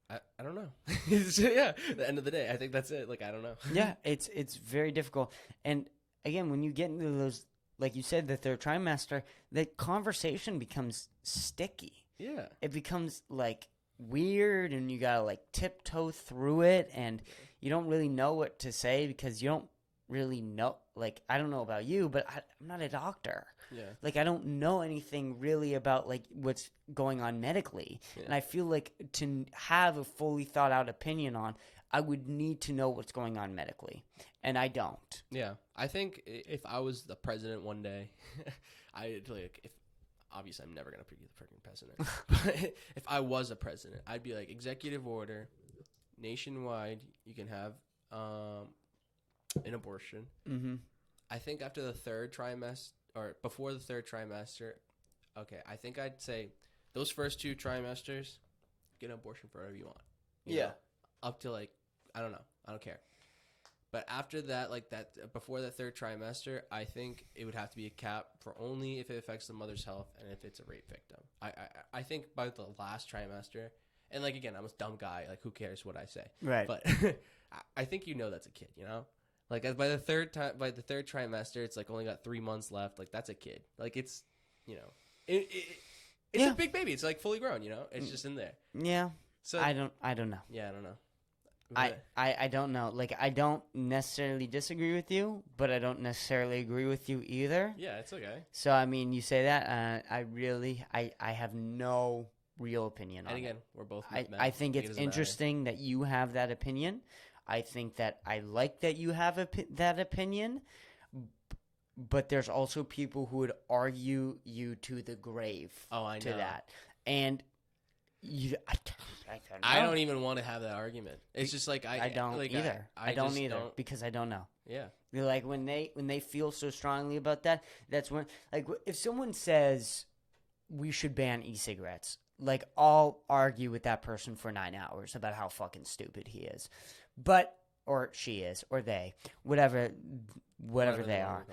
I don't know. The end of the day, I think that's it. Like, I don't know. Yeah, it's very difficult. And again, when you get into those, like you said, the third trimester, the conversation becomes sticky. Yeah. It becomes like weird, and you gotta like tiptoe through it, and you don't really know what to say because you don't really know. Like, I don't know about you, but I'm not a doctor. Yeah. Like, I don't know anything really about like what's going on medically. Yeah. And I feel like to have a fully thought out opinion on, I would need to know what's going on medically. And I don't. Yeah. I think if I was the president one day, obviously I'm never going to be the freaking president. But if I was a president, I'd be like, executive order, nationwide, you can have an abortion. Mm-hmm. I think after the third trimester, or before the third trimester, okay, I think I'd say those first 2 trimesters, get an abortion for whatever you want. You know? Up to like, I don't know. I don't care. But after that, like that, before the third trimester, I think it would have to be a cap for only if it affects the mother's health and if it's a rape victim. I think by the last trimester, and like, again, I'm a dumb guy. Like, who cares what I say? Right. But I think that's a kid, Like by the third trimester, it's like only got 3 months left. Like that's a kid. Like it's, it's a big baby. It's like fully grown. It's just in there. Yeah. So I don't know. Yeah, I don't know. I don't know. Like I don't necessarily disagree with you, but I don't necessarily agree with you either. Yeah, it's okay. So I mean, you say that, I have no real opinion on it. And again, we're both. I think it's interesting that you have that opinion. I think that I like that you have that opinion, but there's also people who would argue you to the grave. Oh, I know. To that, and I don't even want to have that argument. It's just like I don't like, either. I don't either because I don't know. Yeah. Like when they feel so strongly about that, that's when, like, if someone says we should ban e-cigarettes, like I'll argue with that person for 9 hours about how fucking stupid he is, or she is, or they, whatever they are.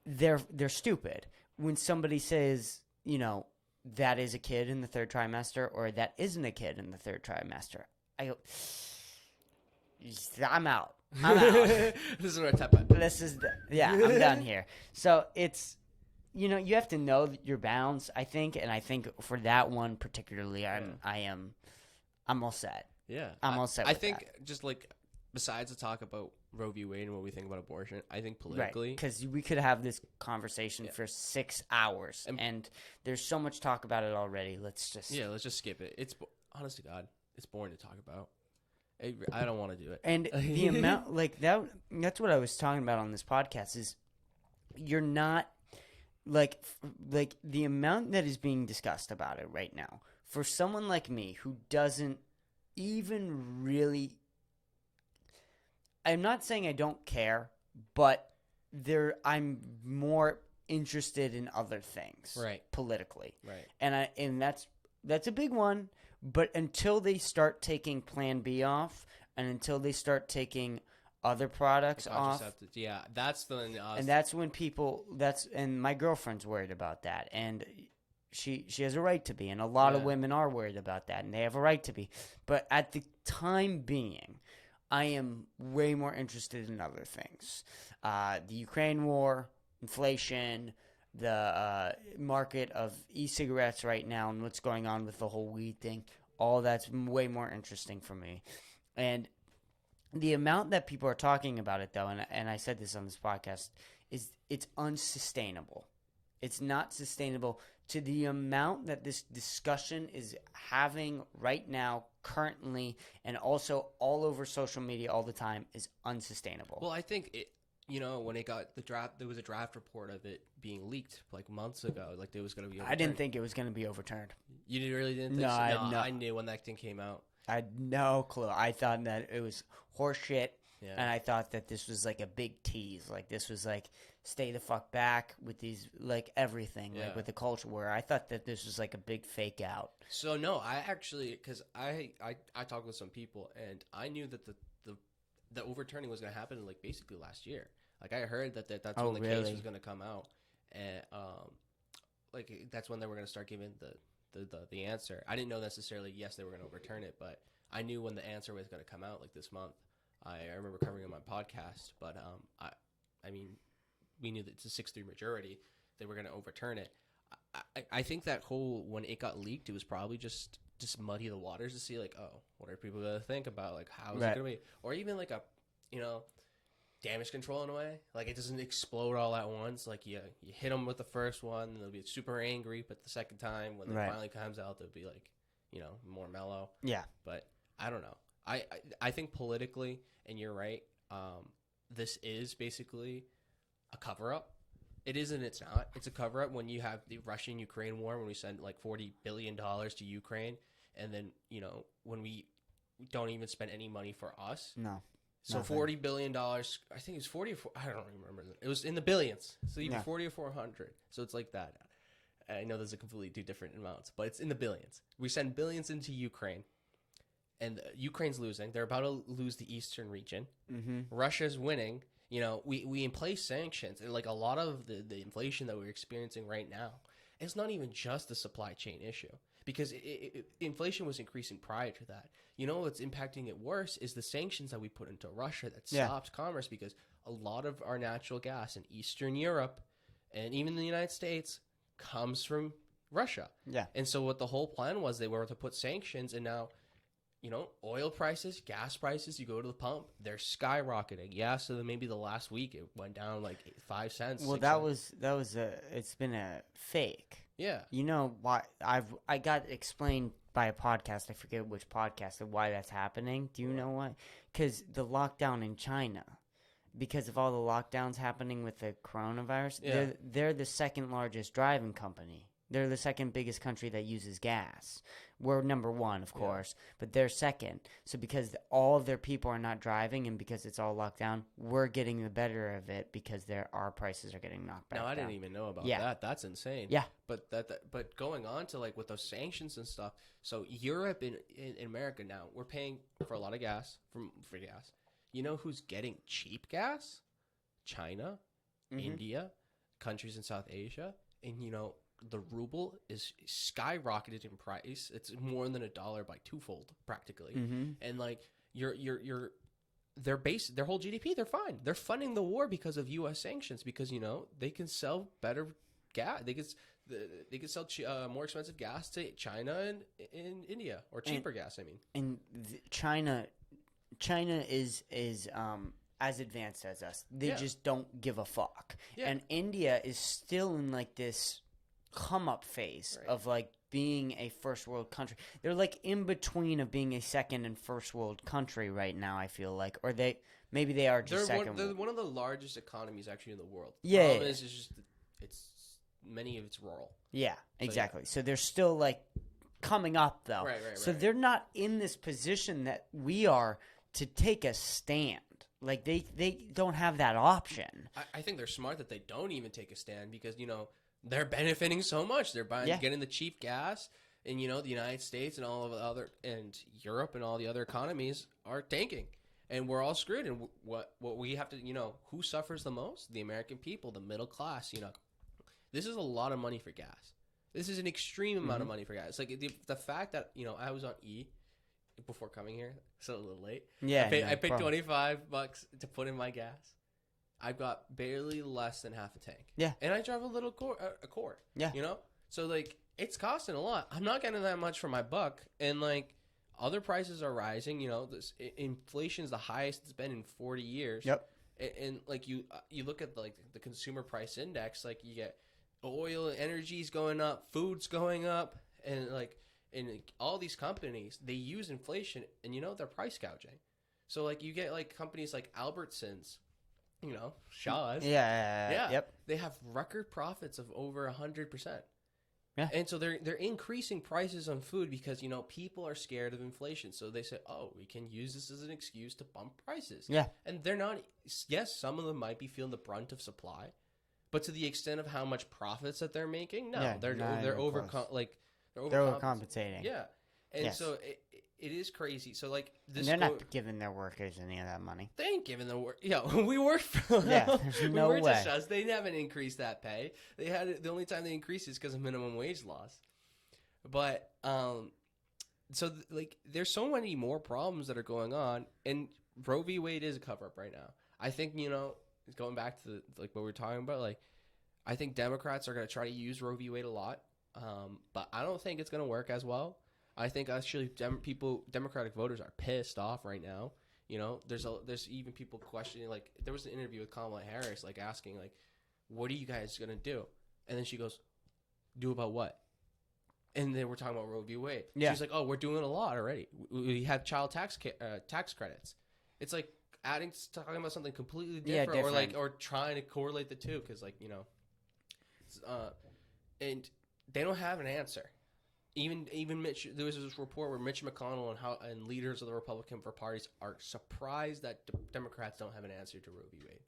They're stupid. When somebody says, that is a kid in the third trimester, or that isn't a kid in the third trimester, I go, I'm out. This is where I tap out. I'm done here. So it's, you have to know your bounds, I think, and I think for that one particularly, I'm all set. Yeah, I'm all set. I think that. Just like besides the talk about Roe v. Wade and what we think about abortion, I think politically, because we could have this conversation for 6 hours, and there's so much talk about it already. Let's just skip it. It's honest to God, it's boring to talk about. I don't want to do it. And the amount, like that's what I was talking about on this podcast is you're not like the amount that is being discussed about it right now for someone like me who doesn't even really. I'm not saying I don't care, but I'm more interested in other things, right? Politically, right? And that's a big one. But until they start taking Plan B off, and until they start taking other products off, that's when people. And my girlfriend's worried about that, and she has a right to be, and a lot of women are worried about that, and they have a right to be. But at the time being, I am way more interested in other things. The Ukraine war, inflation, the market of e-cigarettes right now, and what's going on with the whole weed thing. All that's way more interesting for me. And the amount that people are talking about it, though, and I said this on this podcast, is it's unsustainable. It's not sustainable to the amount that this discussion is having right now, currently, and also all over social media all the time is unsustainable. Well, I think when it got the draft, there was a draft report of it being leaked like months ago. Like it was going to be overturned. I didn't think it was going to be overturned. You really didn't think so? I knew when that thing came out. I had no clue. I thought that it was horseshit, and I thought that this was like a big tease. Like this was like stay the fuck back with these, like everything, like with the culture war. I thought that this was like a big fake out. So no, I actually, because I talked with some people, and I knew that the overturning was going to happen like basically last year. Like I heard that's when the case was going to come out, and like that's when they were going to start giving the answer. I didn't know necessarily yes they were going to overturn it, but I knew when the answer was going to come out like this month. I remember covering it on my podcast, but I mean we knew that it's a 6-3 majority. They were going to overturn it. I think that whole when it got leaked, it was probably just muddy the waters to see like, oh, what are people going to think about, like how is it going to be, or even like a damage control in a way. Like it doesn't explode all at once. Like you hit them with the first one, and they'll be super angry, but the second time when it finally comes out, they'll be like, more mellow. Yeah. But I don't know. I think politically, and you're right, this is basically a cover-up. It is and it's not. It's a cover-up when you have the Russian-Ukraine war, when we send like $40 billion to Ukraine, and then, when we don't even spend any money for us. No. So nothing. $40 billion, I think it was 40 or 4, I don't remember. It was in the billions. So either 40 or 400. So it's like that. I know there's a completely two different amounts, but it's in the billions. We send billions into Ukraine, and Ukraine's losing. They're about to lose the eastern region. Mm-hmm. Russia's winning. We in place sanctions, and like a lot of the inflation that we're experiencing right now, it's not even just a supply chain issue, because inflation was increasing prior to that. You know what's impacting it worse is the sanctions that we put into Russia that stopped commerce, because a lot of our natural gas in Eastern Europe and even the United States comes from Russia. Yeah. And so what the whole plan was, they were to put sanctions, and now, you know, oil prices, gas prices, you go to the pump, they're skyrocketing. Yeah, so maybe the last week it went down like 5 cents. Well, it's been a fake. Yeah. You know why? I got explained by a podcast. I forget which podcast of why that's happening. Do you know why? Because the lockdown in China, because of all the lockdowns happening with the coronavirus, they're the second largest driving company. They're the second biggest country that uses gas. We're number one, of course, but they're second. So because all of their people are not driving and because it's all locked down, we're getting the better of it because our prices are getting knocked back Now, I down. didn't even know about that. That's insane. Yeah. But but going on to like with those sanctions and stuff, so Europe and in America now, we're paying for a lot of gas, for gas. You know who's getting cheap gas? China, India, countries in South Asia. And, you know, the ruble is skyrocketed in price. It's more than $1 by twofold practically. And like their whole GDP, they're fine. They're funding the war because of U.S. sanctions, because, you know, they can sell better gas. They could sell more expensive gas to China and in India, or cheaper gas. I mean, and China is as advanced as us. They just don't give a fuck. And India is still in like this come up phase of like being a first world country. They're like in between of being a second and first world country right now, I feel like. Or maybe they are just they're one of the largest economies actually in the world. Yeah. The problem is just many of it's rural. Yeah, exactly. So they're still like coming up though. Right. So they're not in this position that we are to take a stand. Like they don't have that option. I think they're smart that they don't even take a stand, because, you know, they're benefiting so much. They're getting the cheap gas, and, you know, the United States and all of the other, and Europe and all the other economies are tanking, and we're all screwed. And what we have to, you know, who suffers the most? The American people, the middle class. You know, this is a lot of money for gas. This is an extreme amount of money for gas. Like the fact that, you know, I was on E before coming here, so a little late. Yeah, I paid $25 to put in my gas. I've got barely less than half a tank. Yeah. And I drive a Accord. Yeah. You know? So, like, it's costing a lot. I'm not getting that much for my buck. And, like, other prices are rising. You know, inflation is the highest it's been in 40 years. Yep. And like, you look at, like, the consumer price index, like, you get oil and energy's going up, food's going up, and, like, all these companies, they use inflation, and, you know, they're price gouging. So, like, you get, like, companies like Albertsons, you know, Shaw's. Yeah. Yep. They have record profits of over 100%. Yeah. And so they're increasing prices on food because, you know, people are scared of inflation. So they say, oh, we can use this as an excuse to bump prices. Yeah. And they're not, yes, some of them might be feeling the brunt of supply, but to the extent of how much profits that they're making, no, they're overcompensating. Yeah. And so it is crazy. So, like, this, and they're not giving their workers any of that money. They ain't giving the work. Yeah, we work for them. Yeah, there's no way. Just they haven't increased that pay. They had it, the only time they increased is because of minimum wage laws. But like, there's so many more problems that are going on, and Roe v. Wade is a cover up right now. I think, you know, going back to like what we were talking about, like, I think Democrats are going to try to use Roe v. Wade a lot, but I don't think it's going to work as well. I think actually Democratic voters are pissed off right now. You know, there's even people questioning, like, there was an interview with Kamala Harris, like, asking, like, what are you guys going to do? And then she goes, do about what? And then we're talking about Roe v. Wade. Yeah. She's like, oh, we're doing a lot already. We have child tax credits. It's like talking about something completely different, or trying to correlate the two, because, like, you know, and they don't have an answer. Even Mitch, there was this report where Mitch McConnell and leaders of the Republican parties are surprised that Democrats don't have an answer to Roe v. Wade.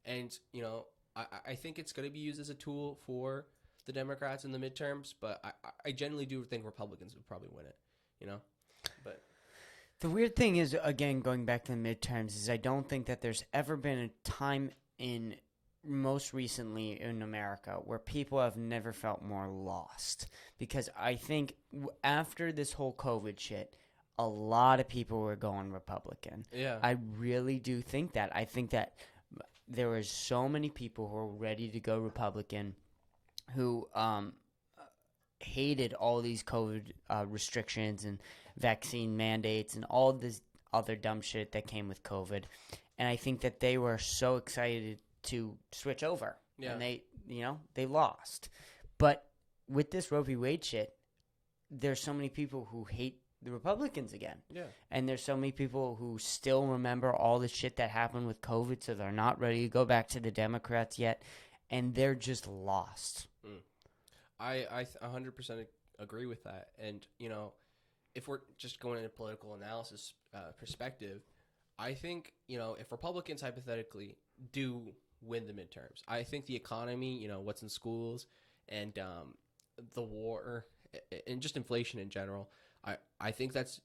And, you know, I think it's going to be used as a tool for the Democrats in the midterms, but I generally do think Republicans would probably win it, you know? But the weird thing is, again, going back to the midterms, is I don't think that there's ever been a time in most recently in America where people have never felt more lost. Because I think after this whole COVID shit, a lot of people were going Republican. Yeah. I really do think that. I think that there were so many people who were ready to go Republican who hated all these COVID restrictions and vaccine mandates and all this other dumb shit that came with COVID. And I think that they were so excited to switch over. Yeah. And they lost. But with this Roe v. Wade shit, there's so many people who hate the Republicans again. Yeah. And there's so many people who still remember all the shit that happened with COVID, so they're not ready to go back to the Democrats yet. And they're just lost. I 100% agree with that. And, if we're just going into political analysis perspective, I think, if Republicans hypothetically do win the midterms, I think the economy, what's in schools and the war and just inflation in general, I think that's,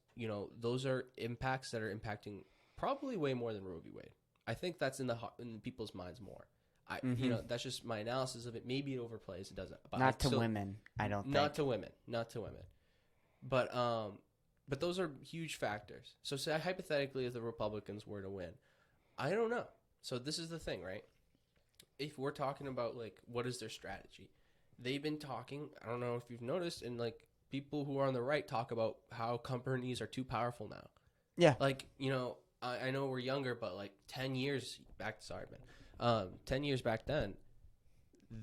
those are impacts that are impacting probably way more than Roe v. Wade. I think that's in people's minds more. That's just my analysis of it. Maybe it overplays. It doesn't. But not to women, I don't think. Not to women. But those are huge factors. So say hypothetically, if the Republicans were to win, I don't know. So this is the thing, right? If we're talking about like what is their strategy, they've been talking. I don't know if you've noticed, and like people who are on the right talk about how companies are too powerful now. Yeah. Like I know we're younger, but like 10 years back. Sorry, man. 10 years back then,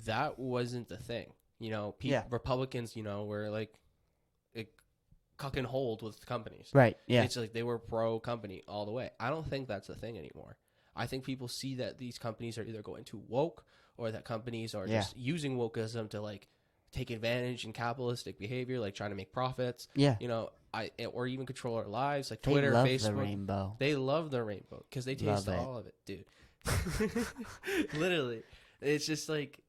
that wasn't the thing. Republicans, were like cuck and hold with companies. Right, yeah. It's like they were pro-company all the way. I don't think that's a thing anymore. I think people see that these companies are either going too woke or that companies are just using wokeism to like take advantage in capitalistic behavior, like trying to make profits. Yeah. Or even control our lives, like They Twitter, love Facebook. the rainbow. They love the rainbow because they taste all of it, dude. Literally, it's just like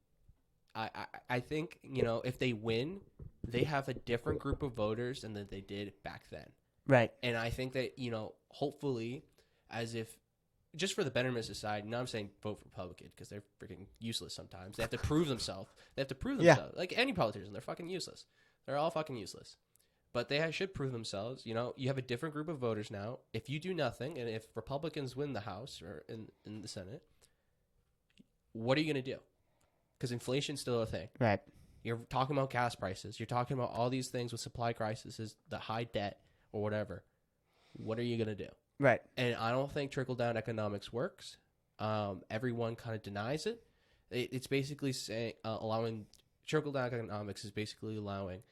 I think if they win, they have a different group of voters than they did back then. Right. And I think that hopefully, as if just for the betterment of society. Now I'm saying vote for Republican because they're freaking useless sometimes. They have to prove themselves. Yeah. Like any politician, they're fucking useless. They're all fucking useless. But they should prove themselves. You have a different group of voters now. If you do nothing, and if Republicans win the House or in the Senate, what are you going to do? Because inflation's still a thing. Right. You're talking about gas prices. You're talking about all these things with supply crises, the high debt or whatever. What are you going to do? Right. And I don't think trickle-down economics works. Everyone kind of denies it. It's basically saying allowing trickle-down economics is basically allowing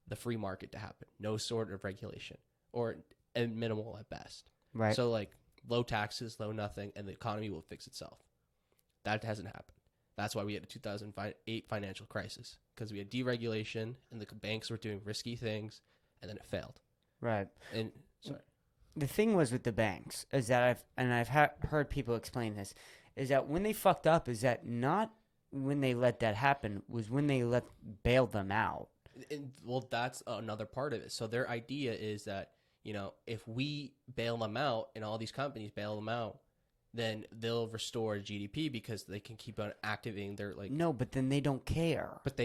the free market to happen. No sort of regulation or minimal at best. Right. So like low taxes, low nothing, and the economy will fix itself. That hasn't happened. That's why we had a 2008 financial crisis, because we had deregulation and the banks were doing risky things, and then it failed. Right. And sorry. The thing was with the banks is that I've heard people explain this, is that when they fucked up is that not when they let that happen, was when they bailed them out. Well, that's another part of it. So their idea is that, if we bail them out and all these companies bail them out, then they'll restore GDP because they can keep on activating their No, but then they don't care. But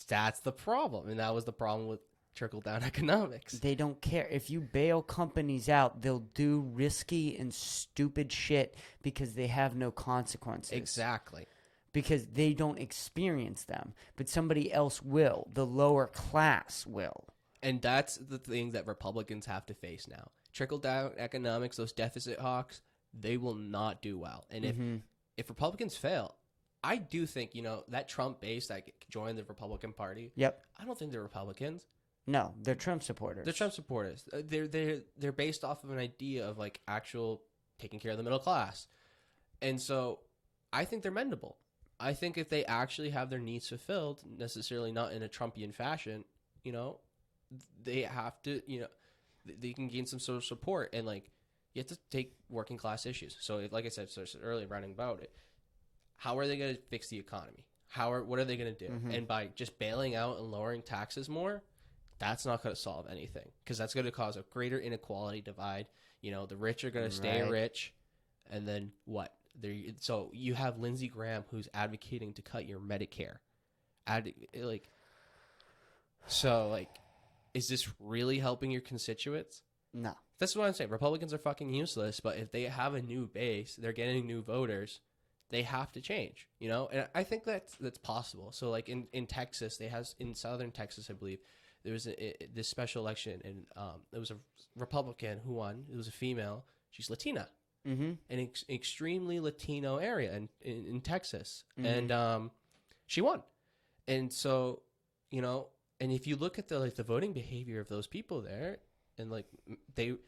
that's the problem, and that was the problem with trickle-down economics. They don't care. If you bail companies out, they'll do risky and stupid shit because they have no consequences. Exactly. Because they don't experience them, but somebody else will. The lower class will. And that's the thing that Republicans have to face now. Trickle-down economics, those deficit hawks, they will not do well. And if Republicans fail, I do think, that Trump base that joined the Republican Party, yep. I don't think they're Republicans. No, they're Trump supporters. They're Trump supporters. They're based off of an idea of actual taking care of the middle class. And so I think they're mendable. I think if they actually have their needs fulfilled, necessarily not in a Trumpian fashion, they have to, they can gain some sort of support. And you have to take working class issues. So like I said earlier, writing about it, how are they going to fix the economy? What are they going to do? And by just bailing out and lowering taxes more, that's not going to solve anything, because that's going to cause a greater inequality divide. The rich are going to stay rich, and then what? So you have Lindsey Graham who's advocating to cut your Medicare. Is this really helping your constituents? No. That's what I'm saying. Republicans are fucking useless, but if they have a new base, they're getting new voters, they have to change, you know? And I think that's possible. So like in Texas, in southern Texas, I believe, there was this special election, and there was a Republican who won. It was a female. She's Latina. Mm-hmm. An extremely Latino area in Texas. Mm-hmm. And she won. And so, you know, and if you look at the voting behavior of those people there, and like they, you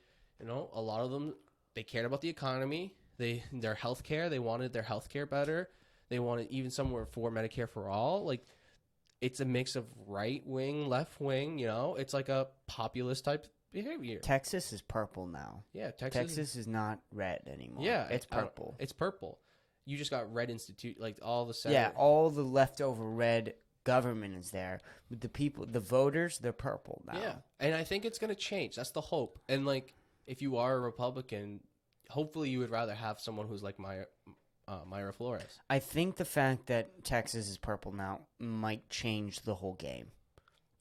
know, a lot of them, they cared about the economy, their health care, they wanted their health care better. They wanted, even some were for Medicare for all. Like, it's a mix of right wing, left wing, you know, it's like a populist type behavior. Texas is purple now. Yeah, Texas is not red anymore. Yeah, it's purple. It's purple. You just got red institute, like all the Senate. Yeah, all the leftover red government is there, but the voters, they're purple now. Yeah, and I think it's going to change. That's the hope. And like, if you are a Republican, hopefully you would rather have someone who's like Myra Flores. I think the fact that Texas is purple now might change the whole game.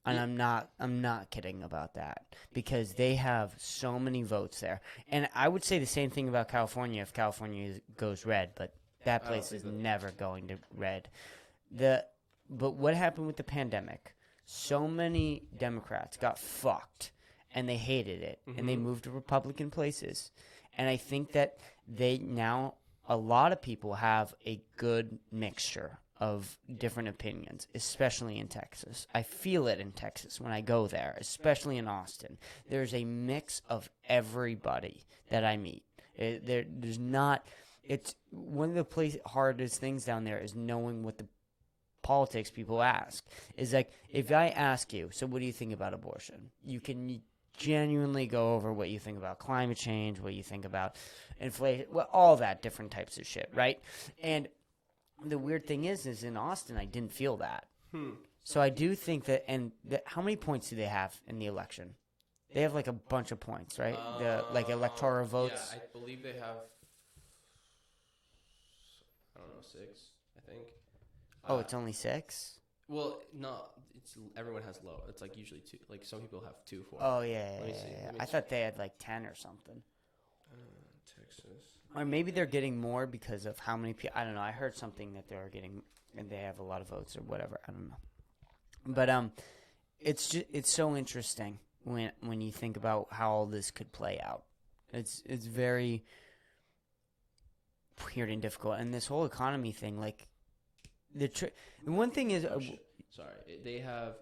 And I'm not kidding about that, because they have so many votes there. And I would say the same thing about California if California goes red, but that place is never going to red. But what happened with the pandemic? So many Democrats got fucked, and they hated it, and they moved to Republican places. And I think that a lot of people have a good mixture of different opinions, especially in Texas. I feel it in Texas when I go there, especially in Austin. There's a mix of everybody that I meet. There's not. It's one of the hardest things down there is knowing what the politics people ask. Is like, if I ask you, so what do you think about abortion? You can genuinely go over what you think about climate change, what you think about inflation, all that different types of shit, right? And the weird thing is in Austin, I didn't feel that. So I do think that, how many points do they have in the election? They have like a bunch of points, right? Like electoral votes. Yeah, I believe they have, I don't know, 6, I think. Oh, it's only 6? Well, no, everyone has low. It's like usually 2. Like some people have 2, 4. Oh, yeah. I thought they had like 10 or something. Texas. Or maybe they're getting more because of how many people. I don't know. I heard something that they're getting, and they have a lot of votes or whatever. I don't know. But it's so interesting when you think about how all this could play out. It's very weird and difficult, and this whole economy thing, like the one thing is, sorry, they have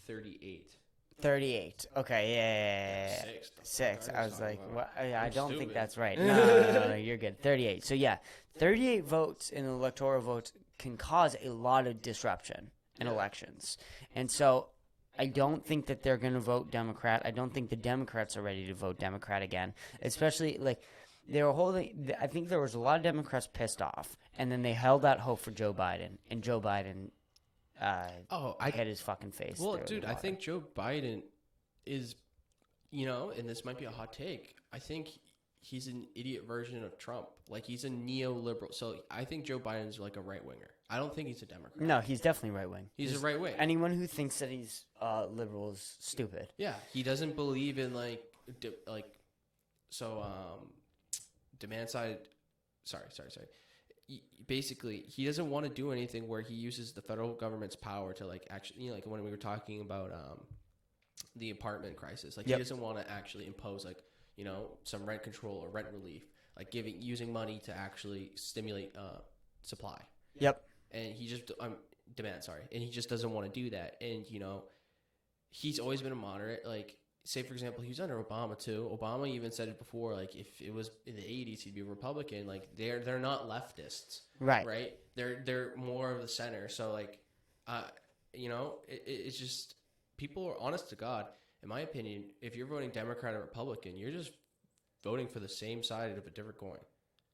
38. 38. Okay, yeah. 6. I was like, what? I don't stupid. think that's right. No, you're good. 38. So, yeah, 38 votes in electoral votes can cause a lot of disruption in elections. And so I don't think that they're going to vote Democrat. I don't think the Democrats are ready to vote Democrat again, especially, like, they were holding – I think there was a lot of Democrats pissed off, and then they held out hope for Joe Biden, and Joe Biden – hit his fucking face. Well, dude, I think Joe Biden is, you know, and this might be a hot take, I think he's an idiot version of Trump. Like, he's a neoliberal. So I think Joe Biden is like a right-winger. I don't think he's a Democrat. No, he's definitely right-wing. He's a right-wing. Anyone who thinks that he's liberal is stupid. Yeah, he doesn't believe in, demand side. Sorry. Basically, he doesn't want to do anything where he uses the federal government's power to, like, actually, you know, like when we were talking about the apartment crisis, like, he doesn't want to actually impose, like, you know, some rent control or rent relief, like using money to actually stimulate supply. Yep. And he just demand, and he just doesn't want to do that. And, you know, he's always been a moderate, like, say, for example, he was under Obama, too. Obama even said it before, like, if it was in the 80s, he'd be a Republican. Like, they're not leftists. Right? They're more of the center. So, like, you know, it's just, people are, honest to God, in my opinion, if you're voting Democrat or Republican, you're just voting for the same side of a different coin.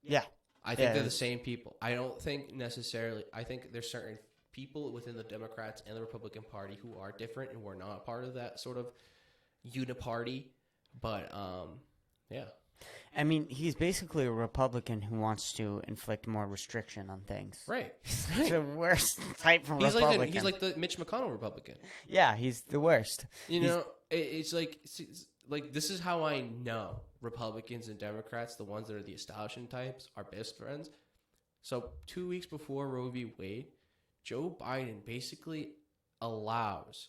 Yeah. I think they're the same people. I don't think necessarily, I think there's certain people within the Democrats and the Republican Party who are different and who are not part of that sort of uniparty, but yeah. I mean, he's basically a Republican who wants to inflict more restriction on things. Right. He's the worst type of He's Republican. he's like the Mitch McConnell Republican. Yeah, he's the worst. It's like this is how I know Republicans and Democrats, the ones that are the establishment types, are best friends. So 2 weeks before Roe v. Wade, Joe Biden basically allows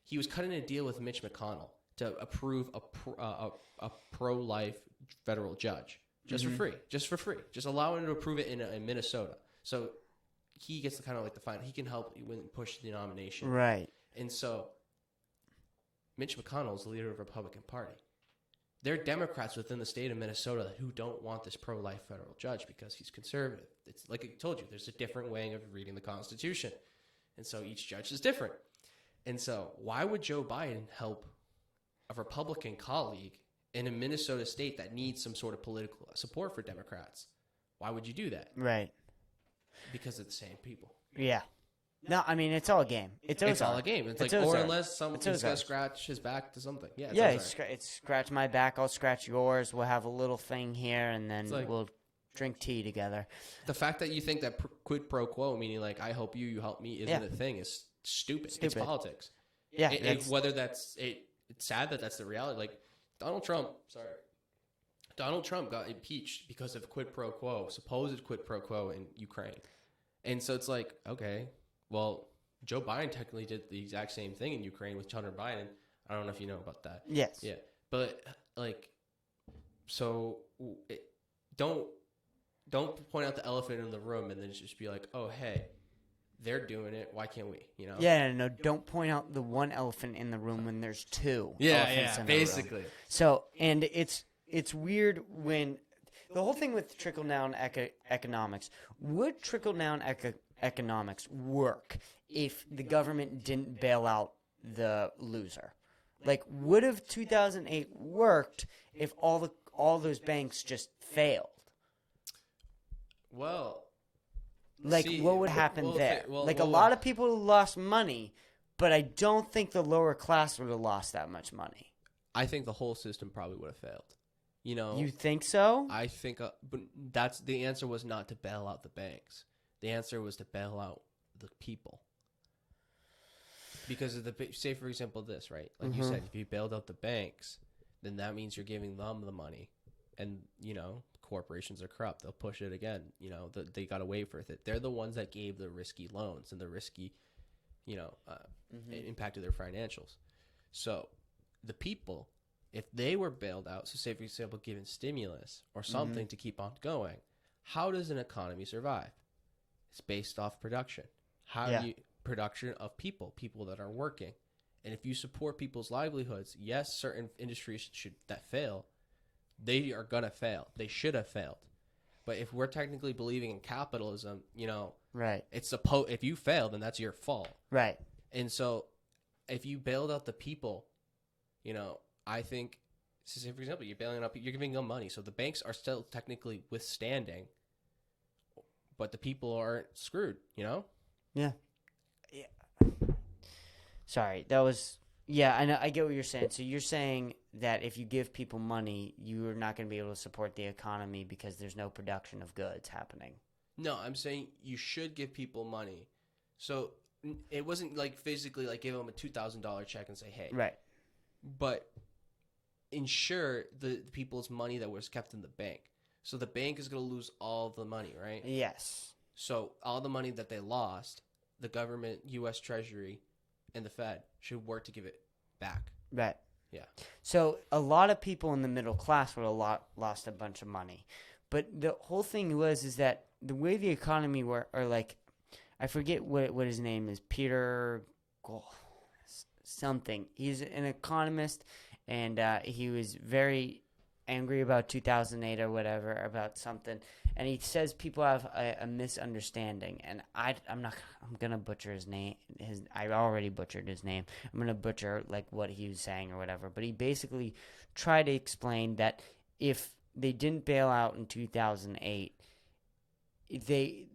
he was cutting a deal with Mitch McConnell to approve a pro-life federal judge just for free, just allow him to approve it in Minnesota. So he gets the final. He can help push the nomination, right? And so Mitch McConnell is the leader of the Republican Party. There are Democrats within the state of Minnesota who don't want this pro-life federal judge because he's conservative. It's like I told you, there's a different way of reading the Constitution. And so each judge is different. And so why would Joe Biden help a Republican colleague in a Minnesota state that needs some sort of political support for Democrats? Why would you do that? Right. Because of the same people. Yeah. No, I mean, it's all a game. It's all a game. It's like, or unless someone's going to scratch his back to something. Yeah, it's scratch my back, I'll scratch yours. We'll have a little thing here, and then we'll drink tea together. The fact that you think that quid pro quo, meaning like I help you, you help me, isn't a thing is stupid. It's politics. Yeah. Whether it's sad that that's the reality. Like Donald Trump got impeached because of quid pro quo, supposed quid pro quo in Ukraine. And so it's like, okay, well, Joe Biden technically did the exact same thing in Ukraine with Hunter Biden. I don't know if you know about that. Yes. Yeah. But like, so don't point out the elephant in the room and then just be like, oh, hey, they're doing it. Why can't we? You know? Yeah, no, don't point out the one elephant in the room when there's two. Yeah, basically. So, and it's weird when the whole thing with trickle-down economics, would trickle-down economics work if the government didn't bail out the loser? Like, would have 2008 worked if all those banks just failed? Well, like, what would happen there? A lot of people lost money, but I don't think the lower class would have lost that much money. I think the whole system probably would have failed. You know, you think so? I think, but that's the answer was not to bail out the banks. The answer was to bail out the people. Because of say for example this, right? Like you said, if you bailed out the banks, then that means you're giving them the money, and you know corporations are corrupt. They'll push it again. You know they got away with it. They're the ones that gave the risky loans and the risky, it impacted their financials. So the people, if they were bailed out, so say for example given stimulus or something to keep on going, how does an economy survive? It's based off production. Production of people that are working. And if you support people's livelihoods, yes, certain industries that fail, they are going to fail. They should have failed. But if we're technically believing in capitalism, right. If you fail, then that's your fault. Right. And so if you bailed out the people, I think, say for example, you're bailing out, you're giving them money. So the banks are still technically withstanding, but the people aren't screwed, Yeah. Yeah. Sorry, that was... Yeah, I know. I get what you're saying. So you're saying that if you give people money, you're not going to be able to support the economy because there's no production of goods happening. No, I'm saying you should give people money. So it wasn't like physically like give them a $2,000 check and say, hey. Right. But ensure the people's money that was kept in the bank. So the bank is going to lose all the money, right? Yes. So all the money that they lost, the government, U.S. Treasury, and the Fed should work to give it back. Right. Yeah. So a lot of people in the middle class would have lost a bunch of money. But the whole thing is that the way the economy I forget what his name is, Peter something. He's an economist, and he was very angry about 2008 or whatever, about something. And he says people have a misunderstanding, and I'm gonna butcher his name. I already butchered his name. I'm gonna butcher like what he was saying or whatever. But he basically tried to explain that if they didn't bail out in 2008, the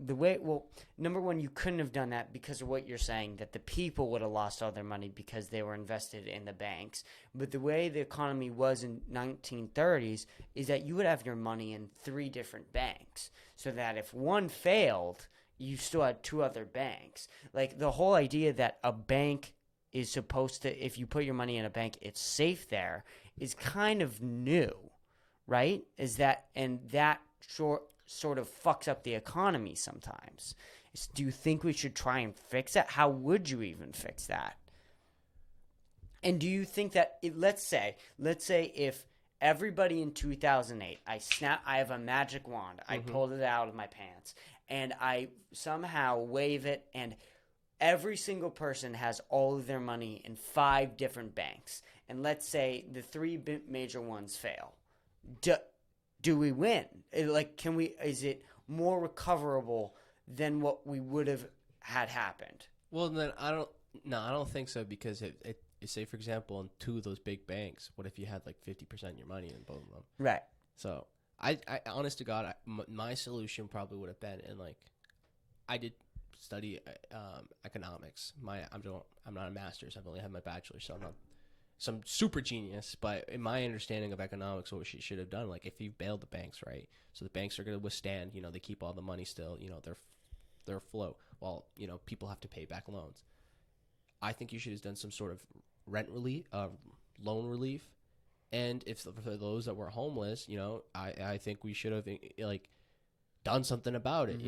way, well, number one, you couldn't have done that because of what you're saying, that the people would have lost all their money because they were invested in the banks. But the way the economy was in 1930s is that you would have your money in 3 different banks, so that if one failed, you still had 2 other banks. Like, the whole idea that a bank is supposed to, if you put your money in a bank, it's safe there, is kind of new, right? That sort of fucks up the economy sometimes. Do you think we should try and fix that? How would you even fix that? And do you think that let's say if everybody in 2008, I have a magic wand, I pulled it out of my pants, and I somehow wave it, and every single person has all of their money in 5 different banks, and let's say the 3 major ones fail. Do we win? Is it more recoverable than what we would have had happened? Well, then I don't think so, because it say, for example, in 2 of those big banks, what if you had like 50% of your money in both of them? Right. So I honest to God, my solution probably would have been, and like, I did study economics. I'm not a master's. I've only had my bachelor's, so I'm not some super genius. But in my understanding of economics, what she should have done, like, if you bailed the banks, right? So the banks are going to withstand. They keep all the money still. They're afloat while people have to pay back loans. I think you should have done some sort of rent relief, loan relief, and if for those that were homeless, I think we should have done something about it.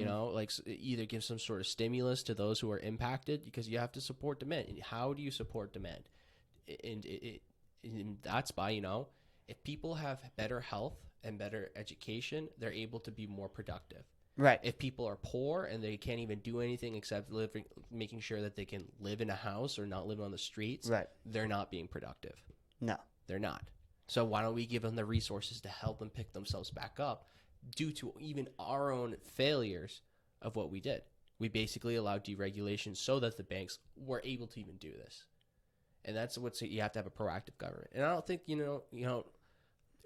Either give some sort of stimulus to those who are impacted, because you have to support demand. And how do you support demand? And that's by if people have better health and better education, they're able to be more productive. Right. If people are poor and they can't even do anything except making sure that they can live in a house or not live on the streets, right, they're not being productive. No, they're not. So why don't we give them the resources to help them pick themselves back up, due to even our own failures of what we did? We basically allowed deregulation so that the banks were able to even do this. And that's you have to have a proactive government. And I don't think,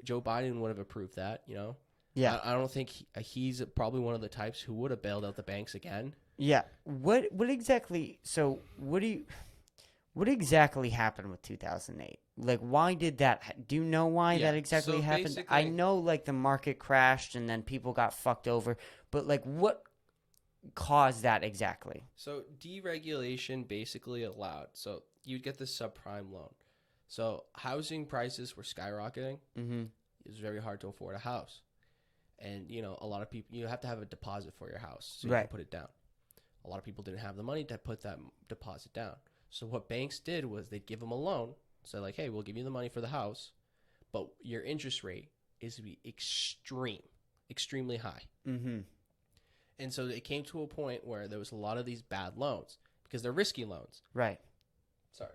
Joe Biden would have approved that, Yeah. I don't think he's probably one of the types who would have bailed out the banks again. Yeah. What exactly? So what exactly happened with 2008? Like, why did that? Do you know why that exactly happened? I know, like, the market crashed and then people got fucked over, but like, what caused that exactly? So deregulation basically allowed. So you'd get this subprime loan. So housing prices were skyrocketing. Mm-hmm. It was very hard to afford a house. And, a lot of people, you have to have a deposit for your house so you can put it down. A lot of people didn't have the money to put that deposit down. So what banks did was they'd give them a loan. So like, hey, we'll give you the money for the house, but your interest rate is to be extremely high. Mm-hmm. And so it came to a point where there was a lot of these bad loans because they're risky loans. Right. Sorry.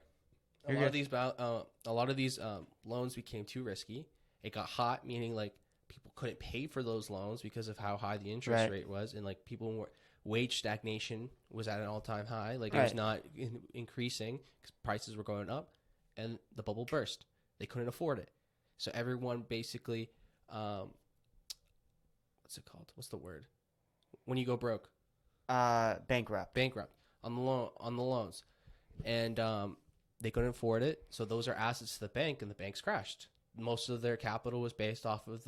A lot of these loans became too risky. It got hot, meaning like people couldn't pay for those loans because of how high the interest rate was, and like wage stagnation was at an all-time high. Like, it was not increasing because prices were going up, and the bubble burst. They couldn't afford it, so everyone basically, what's it called? What's the word when you go broke? Bankrupt on the loans, and they couldn't afford it. So those are assets to the bank, and the banks crashed. Most of their capital was based off of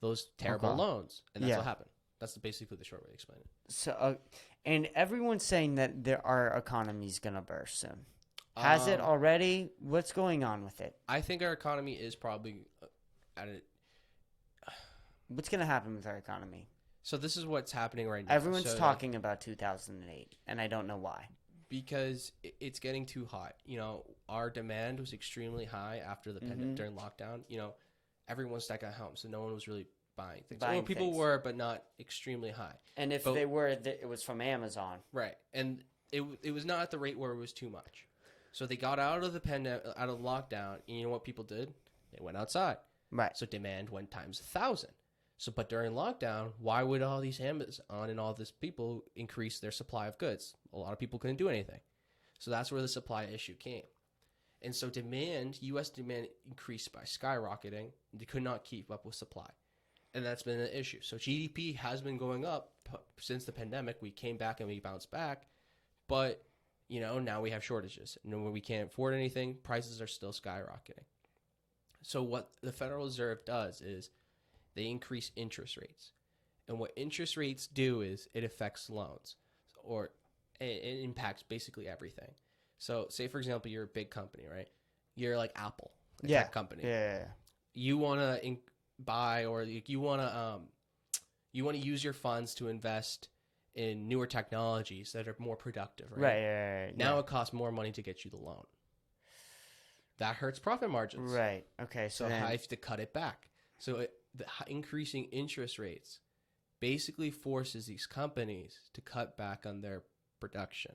those terrible loans, and that's what happened. That's basically the short way to explain it. So, and everyone's saying that our economy's gonna burst soon. Has it already? What's going on with it? I think our economy is probably at a. What's gonna happen with our economy? So this is what's happening right now. Everyone's talking about 2008, and I don't know why. Because it's getting too hot. Our demand was extremely high after the pandemic, during lockdown. Everyone's stuck at home, so no one was really buying things. People were, but not extremely high. And if they were, it was from Amazon. Right. And it was not at the rate where it was too much. So they got out of the pandemic, out of lockdown, and you know what people did? They went outside. Right. So demand went times 1,000. So, but during lockdown, why would all these Amazon and all these people increase their supply of goods? A lot of people couldn't do anything. So that's where the supply issue came. And so U.S. demand increased by skyrocketing. They could not keep up with supply. And that's been an issue. So GDP has been going up since the pandemic. We came back and we bounced back. But, now we have shortages. And when we can't afford anything, prices are still skyrocketing. So what the Federal Reserve does is they increase interest rates. And what interest rates do is it affects loans, or it impacts basically everything. So say, for example, you're a big company, right? You're like Apple, a tech company. Yeah. You want to buy, or you want to use your funds to invest in newer technologies that are more productive, right? Right. Now it costs more money to get you the loan. That hurts profit margins. Right. Okay. So I have to cut it back. So the increasing interest rates basically forces these companies to cut back on their production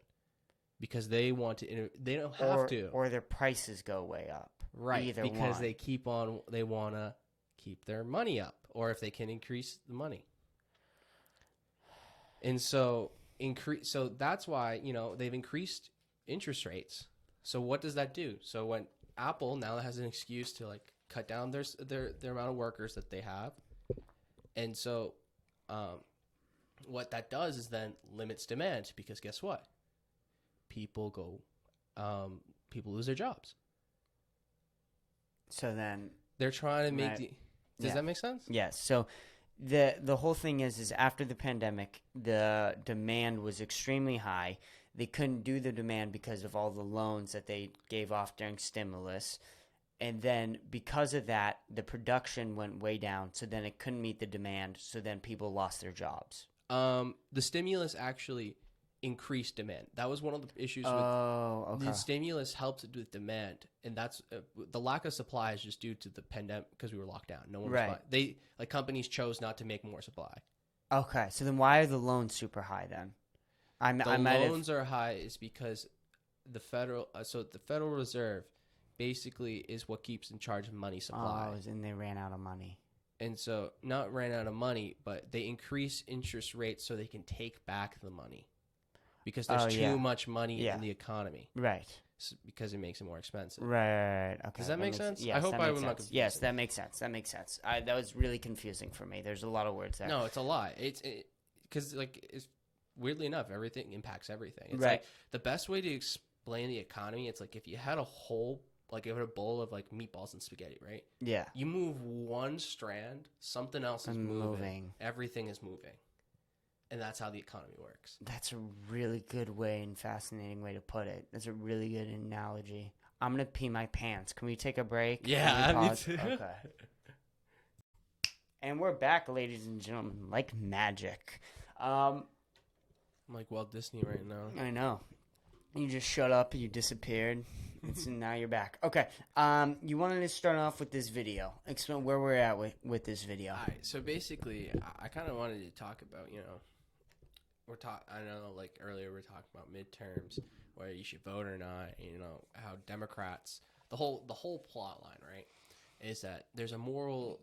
because they want to. They don't have to, or their prices go way up. Right? Either because one. they want to keep their money up, or if they can increase the money. And so that's why they've increased interest rates. So what does that do? So when Apple now has an excuse to cut down their amount of workers that they have, and so what that does is then limits demand, because guess what? People lose their jobs. So then they're trying to make does that make sense? Yes. So the whole thing is after the pandemic, the demand was extremely high. They couldn't do the demand because of all the loans that they gave off during stimulus. And then because of that, the production went way down. So then it couldn't meet the demand. So then people lost their jobs. The stimulus actually increased demand. That was one of the issues with the stimulus helped with demand. And that's the lack of supply is just due to the pandemic, because we were locked down. No one was buying. Companies chose not to make more supply. Okay. So then why are the loans super high then? The loans are high is because the Federal Reserve basically is what keeps in charge of money supply. Oh, and they ran out of money. And so not ran out of money, but they increase interest rates so they can take back the money, because there's too much money in the economy. Right. Because it makes it more expensive. Right. Okay. Does that make sense? Yes, I hope I was not confusing. Yes, that makes sense. That makes sense. That was really confusing for me. There's a lot of words there. No, it's a lot. Because it's weirdly enough, everything impacts everything. It's right. The best way to explain the economy, it's if you had a whole, you had a bowl of meatballs and spaghetti, right? Yeah. You move one strand, something else is moving. Everything is moving. And that's how the economy works. That's a really good way and fascinating way to put it. That's a really good analogy. I'm going to pee my pants. Can we take a break? Yeah, me too. Okay. And we're back, ladies and gentlemen, like magic. I'm like Walt Disney right now. I know. You just shut up, you disappeared, and now you're back. Okay. You wanted to start off with this video. Explain where we're at with this video. All right. So basically, I kind of wanted to talk about, I know, earlier we were talking about midterms, where you should vote or not. How Democrats, the whole plot line, right, is that there's a moral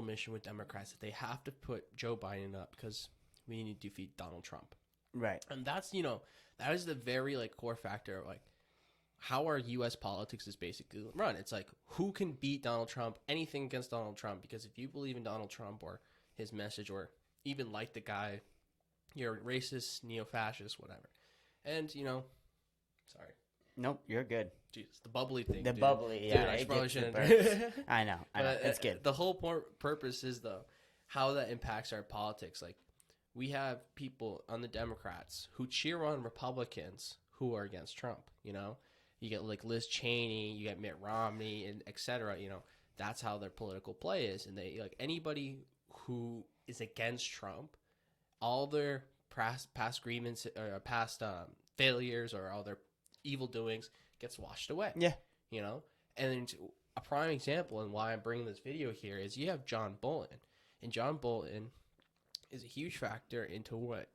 mission with Democrats that they have to put Joe Biden up because we need to defeat Donald Trump. Right. And that's, that is the very core factor of how our U.S. politics is basically run. It's who can beat Donald Trump, anything against Donald Trump, because if you believe in Donald Trump or his message, or even like the guy, you're racist, neo-fascist, whatever. And, sorry. Nope, you're good. Jesus, the bubbly thing. The bubbly, yeah. Dude, I probably shouldn't. I know. It's good. The whole purpose is, though, how that impacts our politics. We have people on the Democrats who cheer on Republicans who are against Trump, You get Liz Cheney, you get Mitt Romney, and et cetera, That's how their political play is. And they anybody who is against Trump, all their past agreements or past failures or all their evil doings gets washed away. Yeah. And a prime example and why I'm bringing this video here is you have John Bolton. And John Bolton is a huge factor into what,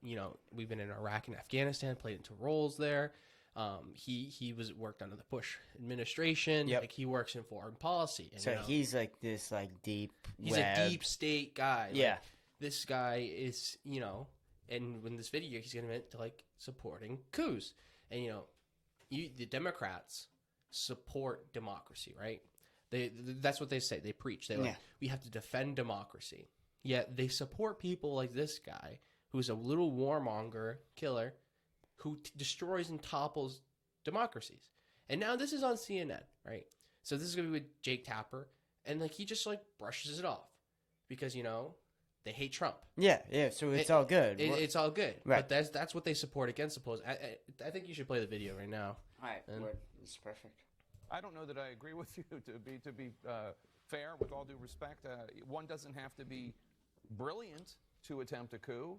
we've been in Iraq and Afghanistan, played into roles there. He worked under the Kpush administration. Yep. He works in foreign policy. And, so he's this deep He's a deep state guy. Yeah. This guy is, and in this video, he's going to admit to supporting coups. And, the Democrats support democracy, right? That's what they say. They preach. We have to defend democracy. Yet they support people like this guy, who's a little warmonger killer, who destroys and topples democracies. And now this is on CNN, right? So this is going to be with Jake Tapper, and like he just like brushes it off because they hate Trump. Yeah. So it's all good. It's all good, right? But that's what they support against. Suppose I think you should play the video right now. All right, this is perfect. I don't know that I agree with you. To be fair, with all due respect, one doesn't have to be brilliant to attempt a coup.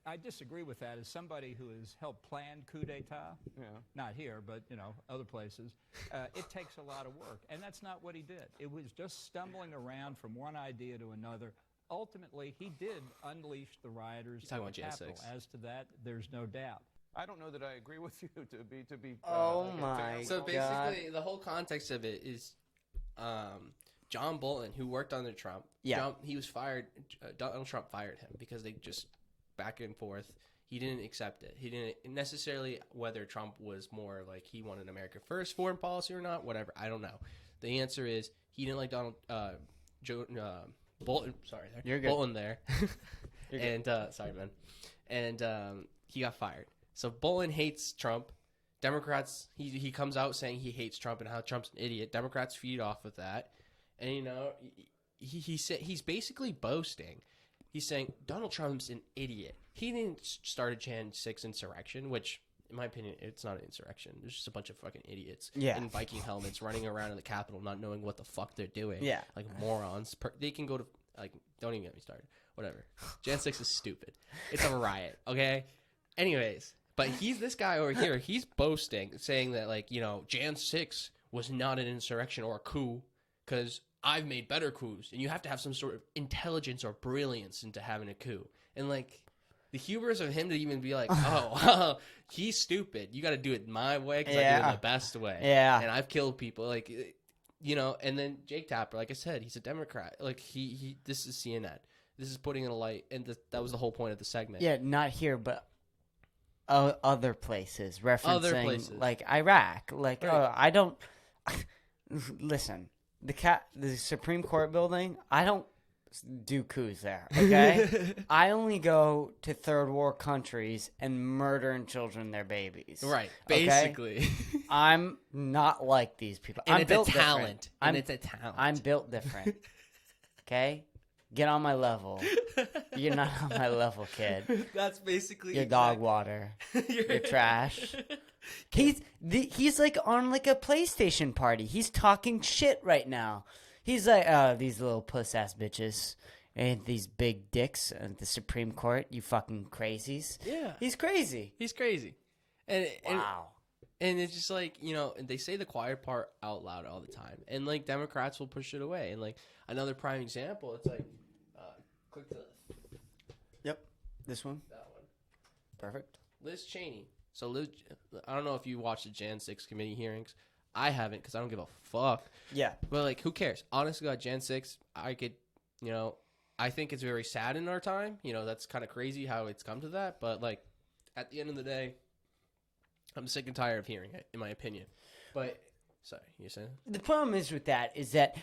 I disagree with that. As somebody who has helped plan coup d'etat, not here, but other places, it takes a lot of work, and that's not what he did. It was just stumbling around from one idea to another. Ultimately, he did unleash the rioters. Talking about Capitol. Jan 6. As to that, there's no doubt. I don't know that I agree with you. To be. Oh fair. my So God. basically, the whole context of it is, John Bolton, who worked under Trump, he was fired. Donald Trump fired him because they just back and forth. He didn't accept it. He didn't necessarily whether Trump was more like he wanted America first foreign policy or not. Whatever, I don't know. The answer is he didn't like Bolton. Sorry, there. You're good. Bolton there. You're and sorry, man. And he got fired. So Bolton hates Trump. Democrats, he comes out saying he hates Trump and how Trump's an idiot. Democrats feed off of that. And, he's basically boasting. He's saying Donald Trump's an idiot. He didn't start a Jan 6 insurrection, which, in my opinion, it's not an insurrection. There's just a bunch of fucking idiots in Viking helmets running around in the Capitol not knowing what the fuck they're doing. Yeah. Like morons. They can go to, don't even get me started. Whatever. Jan 6 is stupid. It's a riot, okay? Anyways, but this guy over here, he's boasting, saying that, Jan 6 was not an insurrection or a coup because I've made better coups, and you have to have some sort of intelligence or brilliance into having a coup. And, the hubris of him to even be like, oh, he's stupid. You got to do it my way because I do it the best way. Yeah. And I've killed people. And then Jake Tapper, like I said, he's a Democrat. This is CNN. This is putting in a light, and that was the whole point of the segment. Yeah, not here, but other places. Referencing, like Iraq. Like, Right. I don't... Listen, the Supreme Court building, I don't do coups there, okay? I only go to third world countries and murdering children their babies. Right, okay? basically. I'm not like these people. And I'm it's built a talent. different. And it's a talent. I'm built different. Okay? Get on my level. You're not on my level, kid. That's basically You're dog water. You're trash. He's on a PlayStation party. He's talking shit right now. He's like, oh, these little puss ass bitches and these big dicks at the Supreme Court. You fucking crazies. Yeah. He's crazy. He's crazy. Wow. And it's just they say the quiet part out loud all the time. And Democrats will push it away. And another prime example, it's click to Yep. This one. that one. Perfect. Liz Cheney. So Liz, I don't know if you watched the Jan 6 committee hearings. I haven't because I don't give a fuck. Yeah. But who cares? Honestly, God, Jan 6, I could, I think it's very sad in our time. That's kind of crazy how it's come to that. But at the end of the day, I'm sick and tired of hearing it, in my opinion. But, sorry, you saying? The problem is with that is that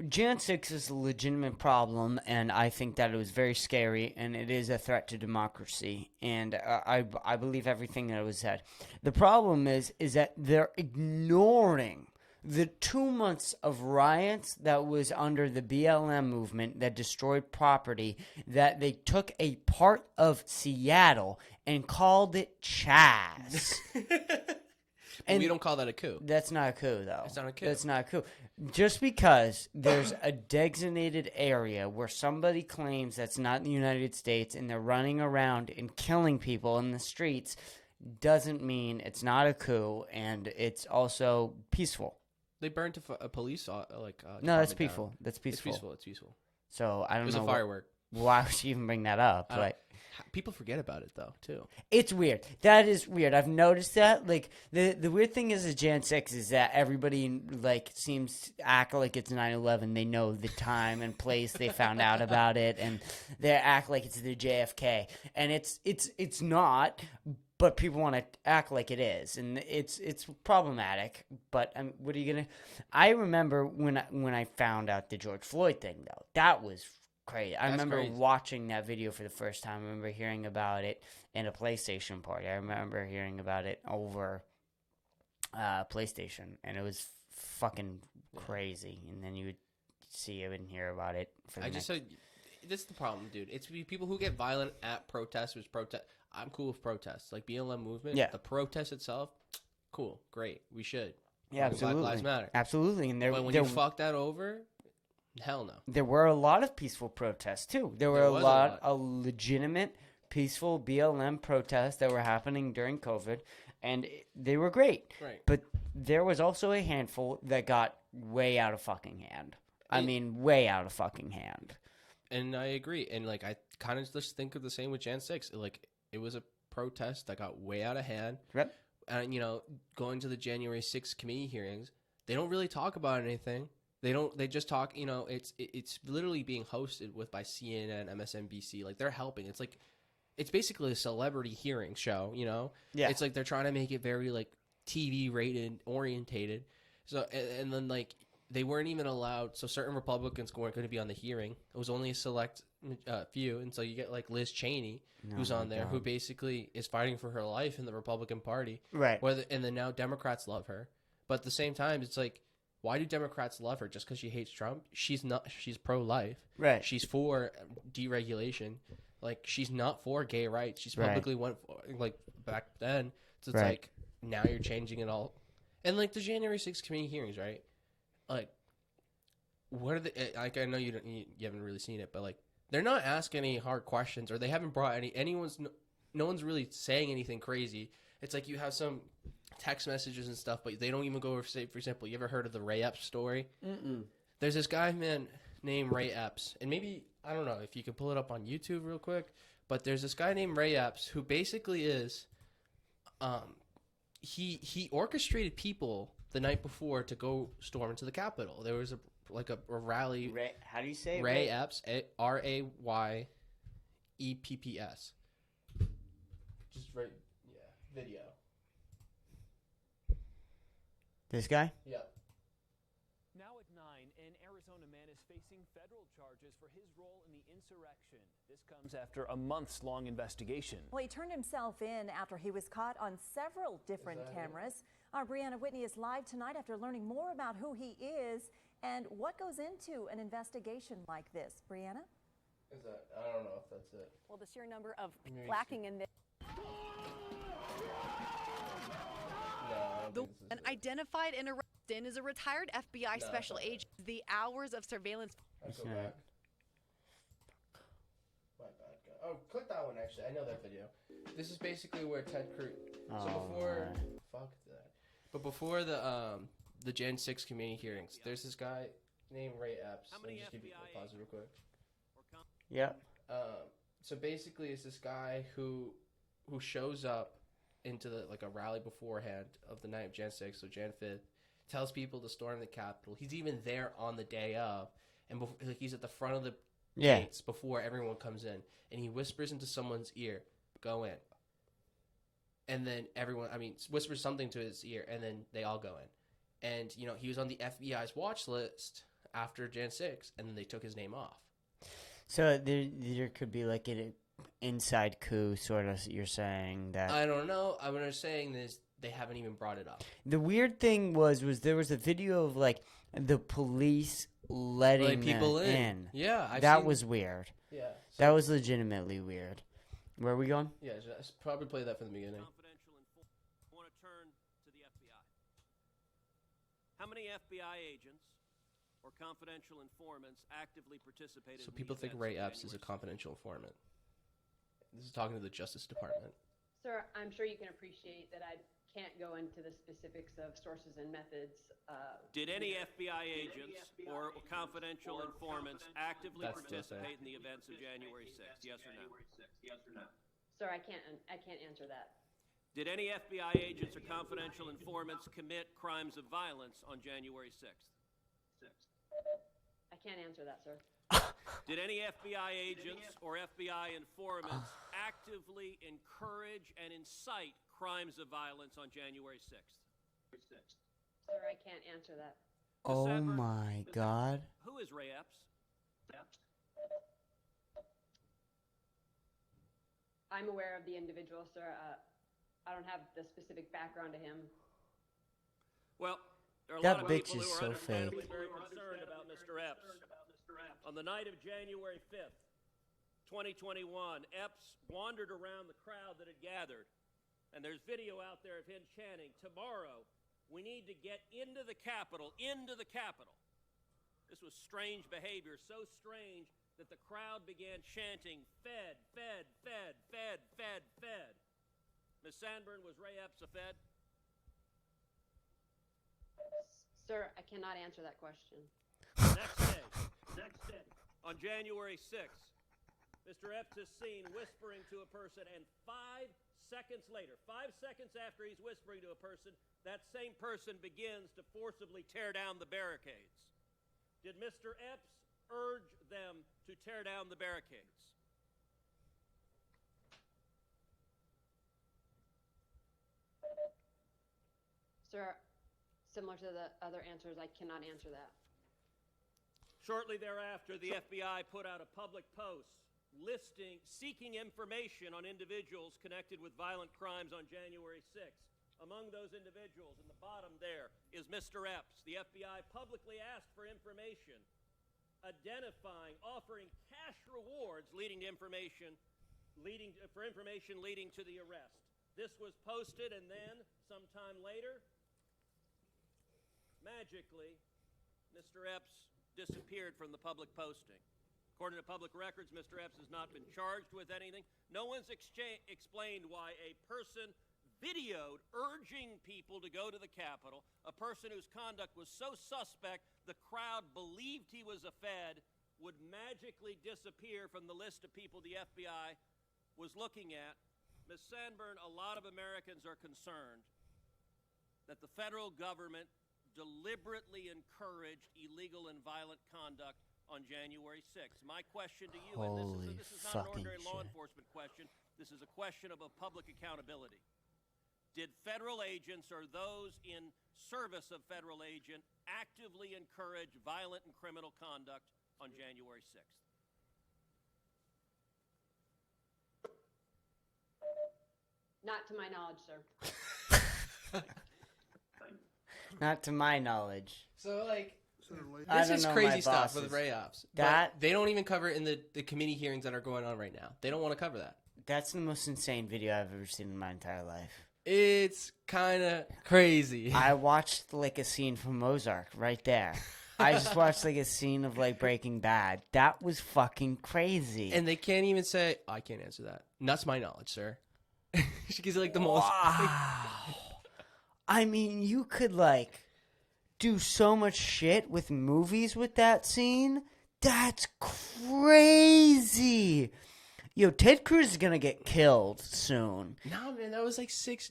Jan 6 is a legitimate problem, and I think that it was very scary, and it is a threat to democracy, and I believe everything that was said. The problem is that they're ignoring the 2 months of riots that was under the BLM movement that destroyed property, that they took a part of Seattle and called it Chaz. And we don't call that a coup. That's not a coup, though. It's not a coup. That's not a coup. Just because there's a designated area where somebody claims that's not the United States and they're running around and killing people in the streets doesn't mean it's not a coup, and it's also peaceful. They burned a police No, that's department peaceful. down. That's peaceful. It's peaceful. So I don't know. It was a firework. Why would you even bring that up? People forget about it, though, too. It's weird. That is weird. I've noticed that. The weird thing is Jan 6 is that everybody, seems to act like it's 9/11. They know the time and place they found out about it, and they act like it's the JFK. And it's not, but people want to act like it is. And it's problematic. But what are you going to... I remember when I found out the George Floyd thing, though. That was crazy. I remember crazy. watching that video for the first time. I remember hearing about it in a PlayStation party. I remember hearing about it over PlayStation, and it was fucking crazy. And then you would see it and hear about it. For the I just said, this is the problem, dude. It's people who get violent at protests, which protest. I'm cool with protests, like BLM movement. Yeah. The protest itself, cool, great. We should. Yeah, absolutely. Black Lives Matter. Absolutely, and When you fuck that over, hell no. there were a lot of peaceful protests too. There were a lot of legitimate, peaceful BLM protests that were happening during COVID, and they were great. Right. But there was also a handful that got way out of fucking hand. I mean, way out of fucking hand. And I agree. And like, I kind of just think of the same with Jan 6. Like, it was a protest that got way out of hand. Yep. And, you know, going to the January 6th committee hearings, they don't really talk about anything. They just talk, you know, it's literally being hosted by CNN, MSNBC. Like, they're helping. It's like, it's basically a celebrity hearing show, you know? Yeah. It's like they're trying to make it very, like, TV rated, orientated. So, and then, like, they weren't even allowed, so certain Republicans weren't going to be on the hearing. It was only a select few, and so you get like Liz Cheney, who's on there, who basically is fighting for her life in the Republican Party. Right. And then now Democrats love her. But at the same time, it's like, why do Democrats love her? Just because she hates Trump? She's not. She's pro-life. Right. She's for deregulation. Like, she's not for gay rights. She's publicly went for, like, back then. So it's like, now you're changing it all. And like the January 6th committee hearings, right? Like, what are the, like, I know you haven't really seen it, but like, they're not asking any hard questions, or they haven't brought no one's really saying anything crazy. It's like you have some text messages and stuff, but they don't even go over, say, for example, you ever heard of the Ray Epps story? Mm-mm. There's this guy, man, named Ray Epps, and maybe, I don't know if you can pull it up on YouTube real quick, but there's this guy named Ray Epps who basically is, he orchestrated people the night before to go storm into the Capitol. There was a rally. How do you say it? Ray Epps, Rayepps. Just right, video. This guy? Yep. Now at 9, an Arizona man is facing federal charges for his role in the insurrection. This comes after a months-long investigation. Well, he turned himself in after he was caught on several different cameras. Our Brianna Whitney is live tonight after learning more about who he is and what goes into an investigation like this. Brianna? Is that? I don't know if that's it. Well, the sheer number of lacking in this. The one identified and arrested is a retired FBI special agent. The hours of surveillance. Let's go back. My bad, guy. Oh, click that one, actually. I know that video. This is basically where Ted Cruz. Fuck that. But before the Gen 6 committee hearings, there's this guy named Ray Epps. Let me just give you a pause real quick. Yep. So basically, it's this guy who shows up into a rally beforehand of the night of Jan 6th, so Jan 5th, tells people to storm the Capitol. He's even there on the day of, and he's at the front of the gates before everyone comes in, and he whispers into someone's ear, "Go in." And then whispers something to his ear, and then they all go in. And, you know, he was on the FBI's watch list after Jan 6, and then they took his name off. So there could be like an inside coup, sort of, you're saying that. I don't know. I'm just saying this, they haven't even brought it up. The weird thing was there was a video of like the police letting people in. Yeah. That was weird. Yeah. That was legitimately weird. Where are we going? Yeah, just probably play that from the beginning. I want to turn to the FBI. How many FBI agents or confidential informants actively participated So in people the think events Ray of Epps is a January 6th? confidential informant. This is talking to the Justice Department. Sir, I'm sure you can appreciate that I can't go into the specifics of sources and methods. Did any FBI agents or confidential informants actively That's what I say. participate in the events of January 6th? Yes or no? Sir, I can't answer that. Did any FBI agents or confidential informants commit crimes of violence on January 6th? I can't answer that, sir. Did any FBI agents or FBI informants actively encourage and incite crimes of violence on January 6th? Sir, I can't answer that. Oh December- my God. Who is Ray Epps? I'm aware of the individual, sir. I don't have the specific background to him. Well, there are a That lot of bitch people is who are so understandably fake. very concerned about Mr. Epps. On the night of January 5th, 2021, Epps wandered around the crowd that had gathered, and there's video out there of him chanting, "Tomorrow, we need to get into the Capitol, into the Capitol." This was strange behavior, so strange that the crowd began chanting, "Fed, Fed, Fed, Fed, Fed, Fed." Ms. Sandburn, was Ray Epps a Fed? Sir, I cannot answer that question. Next day, on January 6th, Mr. Epps is seen whispering to a person, and 5 seconds later, 5 seconds after he's whispering to a person, that same person begins to forcibly tear down the barricades. Did Mr. Epps urge them to tear down the barricades? Sir, similar to the other answers, I cannot answer that. Shortly thereafter, the FBI put out a public post seeking information on individuals connected with violent crimes on January 6th. Among those individuals, in the bottom there, is Mr. Epps. The FBI publicly asked for information, offering cash rewards leading to information leading to the arrest. This was posted, and then, sometime later, magically, Mr. Epps disappeared from the public posting. According to public records, Mr. Epps has not been charged with anything. No one's explained why a person videoed urging people to go to the Capitol, a person whose conduct was so suspect the crowd believed he was a Fed, would magically disappear from the list of people the FBI was looking at. Ms. Sandburn, a lot of Americans are concerned that the federal government deliberately encouraged illegal and violent conduct on January 6th. My question to you, and this is not an ordinary law enforcement question, this is a question of public accountability. Did federal agents or those in service of federal agent actively encourage violent and criminal conduct on January 6th? Not to my knowledge, sir. Not to my knowledge. So, like, I this don't is know crazy my stuff bosses. with Ray Epps. That- But they don't even cover it in the committee hearings that are going on right now. They don't want to cover that. That's the most insane video I've ever seen in my entire life. It's kind of crazy. I watched like a scene from Ozark right there. I just watched like a scene of like Breaking Bad. That was fucking crazy. And they can't even say, I can't answer that. Not to my knowledge, sir. She gives like the most. Wow. I mean, you could like do so much shit with movies with that scene. That's crazy. Yo, Ted Cruz is gonna get killed soon. No, man, that was like 6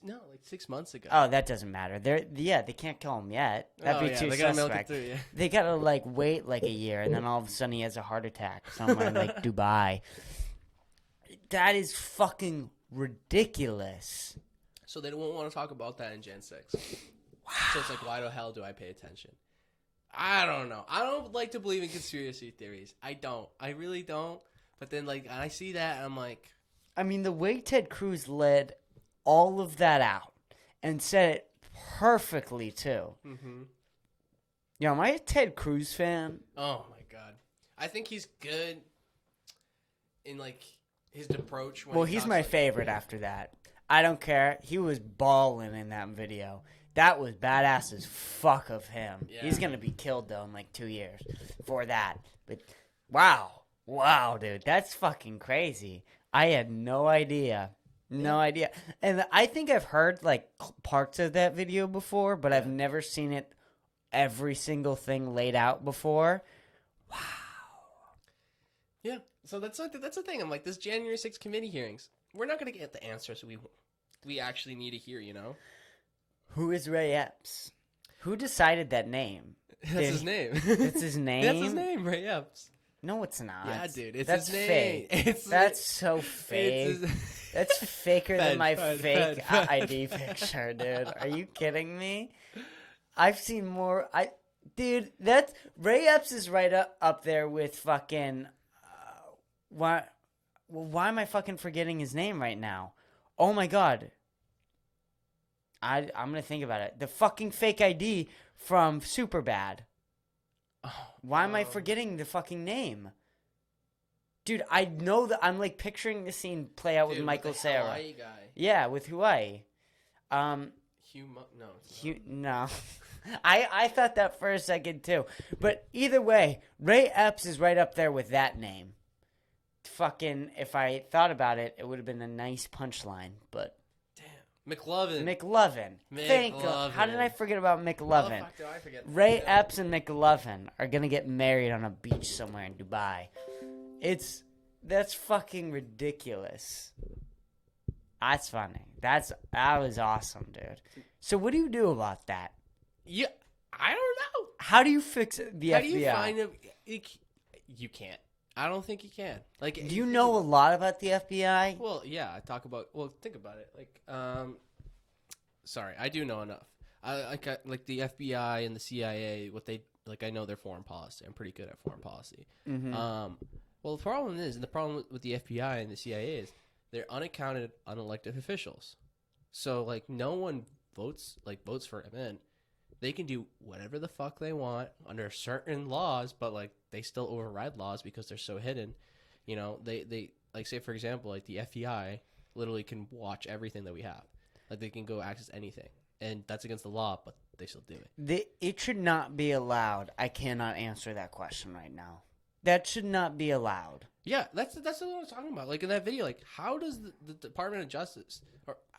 months ago. Oh, that doesn't matter. They can't kill him yet. That'd be too they gotta milk it suspect. through, yeah. They gotta like wait like a year, and then all of a sudden he has a heart attack somewhere in like Dubai. That is fucking ridiculous. So they won't want to talk about that in Gen 6. Wow. So it's like, why the hell do I pay attention? I don't know. I don't like to believe in conspiracy theories. I don't. I really don't. But then, like, I see that, and I'm like... I mean, the way Ted Cruz led all of that out and said it perfectly, too. Mm-hmm. Yo, am I a Ted Cruz fan? Oh, my God. I think he's good in, like, his approach. When Well, he's my favorite after that. I don't care. He was balling in that video. That was badass as fuck of him. Yeah. He's going to be killed, though, in like 2 years for that. But, wow. Wow, dude. That's fucking crazy. I had no idea. No idea. And I think I've heard, like, parts of that video before, but I've never seen it, every single thing laid out before. Wow. Yeah. So that's the thing. I'm like, this January 6th committee hearings, we're not going to get the answers we actually need to hear, you know? Who is Ray Epps? Who decided that name? That's his name. It's his name? That's his name, Ray Epps. No, it's not. Yeah, dude. It's That's his name. fake. That's so fake. That's faker than my fake ID picture, dude. Are you kidding me? I've seen more. Dude, Ray Epps is right up there with fucking why am I fucking forgetting his name right now? Oh my god. I'm gonna think about it. The fucking fake ID from Superbad. Why am I forgetting the fucking name? Dude, I know that I'm like picturing the scene play out with Michael Cera. Hawaii guy. Yeah, with Hawaii. No. No. I thought that for a second too. But either way, Ray Epps is right up there with that name. Fucking, if I thought about it, it would have been a nice punchline, but McLovin. Thank God. How did I forget about McLovin? How the fuck did I forget that? Ray Epps and McLovin are gonna get married on a beach somewhere in Dubai. That's fucking ridiculous. That's funny. That was awesome, dude. So what do you do about that? Yeah, I don't know. How do you fix the FBI? How do you find him? You can't. I don't think you can. Like, do you know a lot about the FBI? Well, yeah, I talk about. Well, think about it. Like, sorry, I do know enough. Like the FBI and the CIA. What they like, I know their foreign policy. I'm pretty good at foreign policy. Mm-hmm. Well, the problem with the FBI and the CIA is they're unaccounted, unelected officials. So like, no one votes for him in. They can do whatever the fuck they want under certain laws, but like they still override laws because they're so hidden. You know, they like, say for example, like the FBI literally can watch everything that we have. Like they can go access anything, and that's against the law, but they still do it. It should not be allowed. I cannot answer that question right now. That should not be allowed. Yeah, that's what I was talking about. Like in that video, like how does the Department of Justice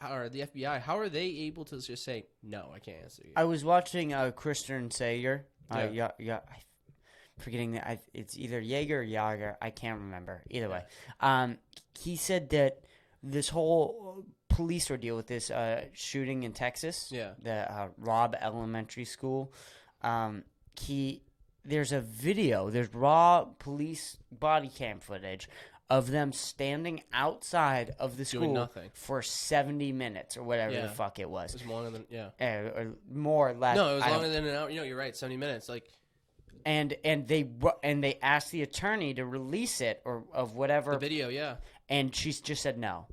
or the FBI, how are they able to just say no? I can't answer you. I was watching Christian Sager. Yeah. I'm forgetting that it's either Jaeger or Yager. I can't remember. Either way, he said that this whole police ordeal with this shooting in Texas, the Robb Elementary School, there's a video, there's raw police body cam footage of them standing outside of the school for 70 minutes or whatever the fuck it was. It was longer than, or more or less. No, it was longer than an hour. You're right, 70 minutes. Like, and they asked the attorney to release it or of whatever. The video, And she just said no.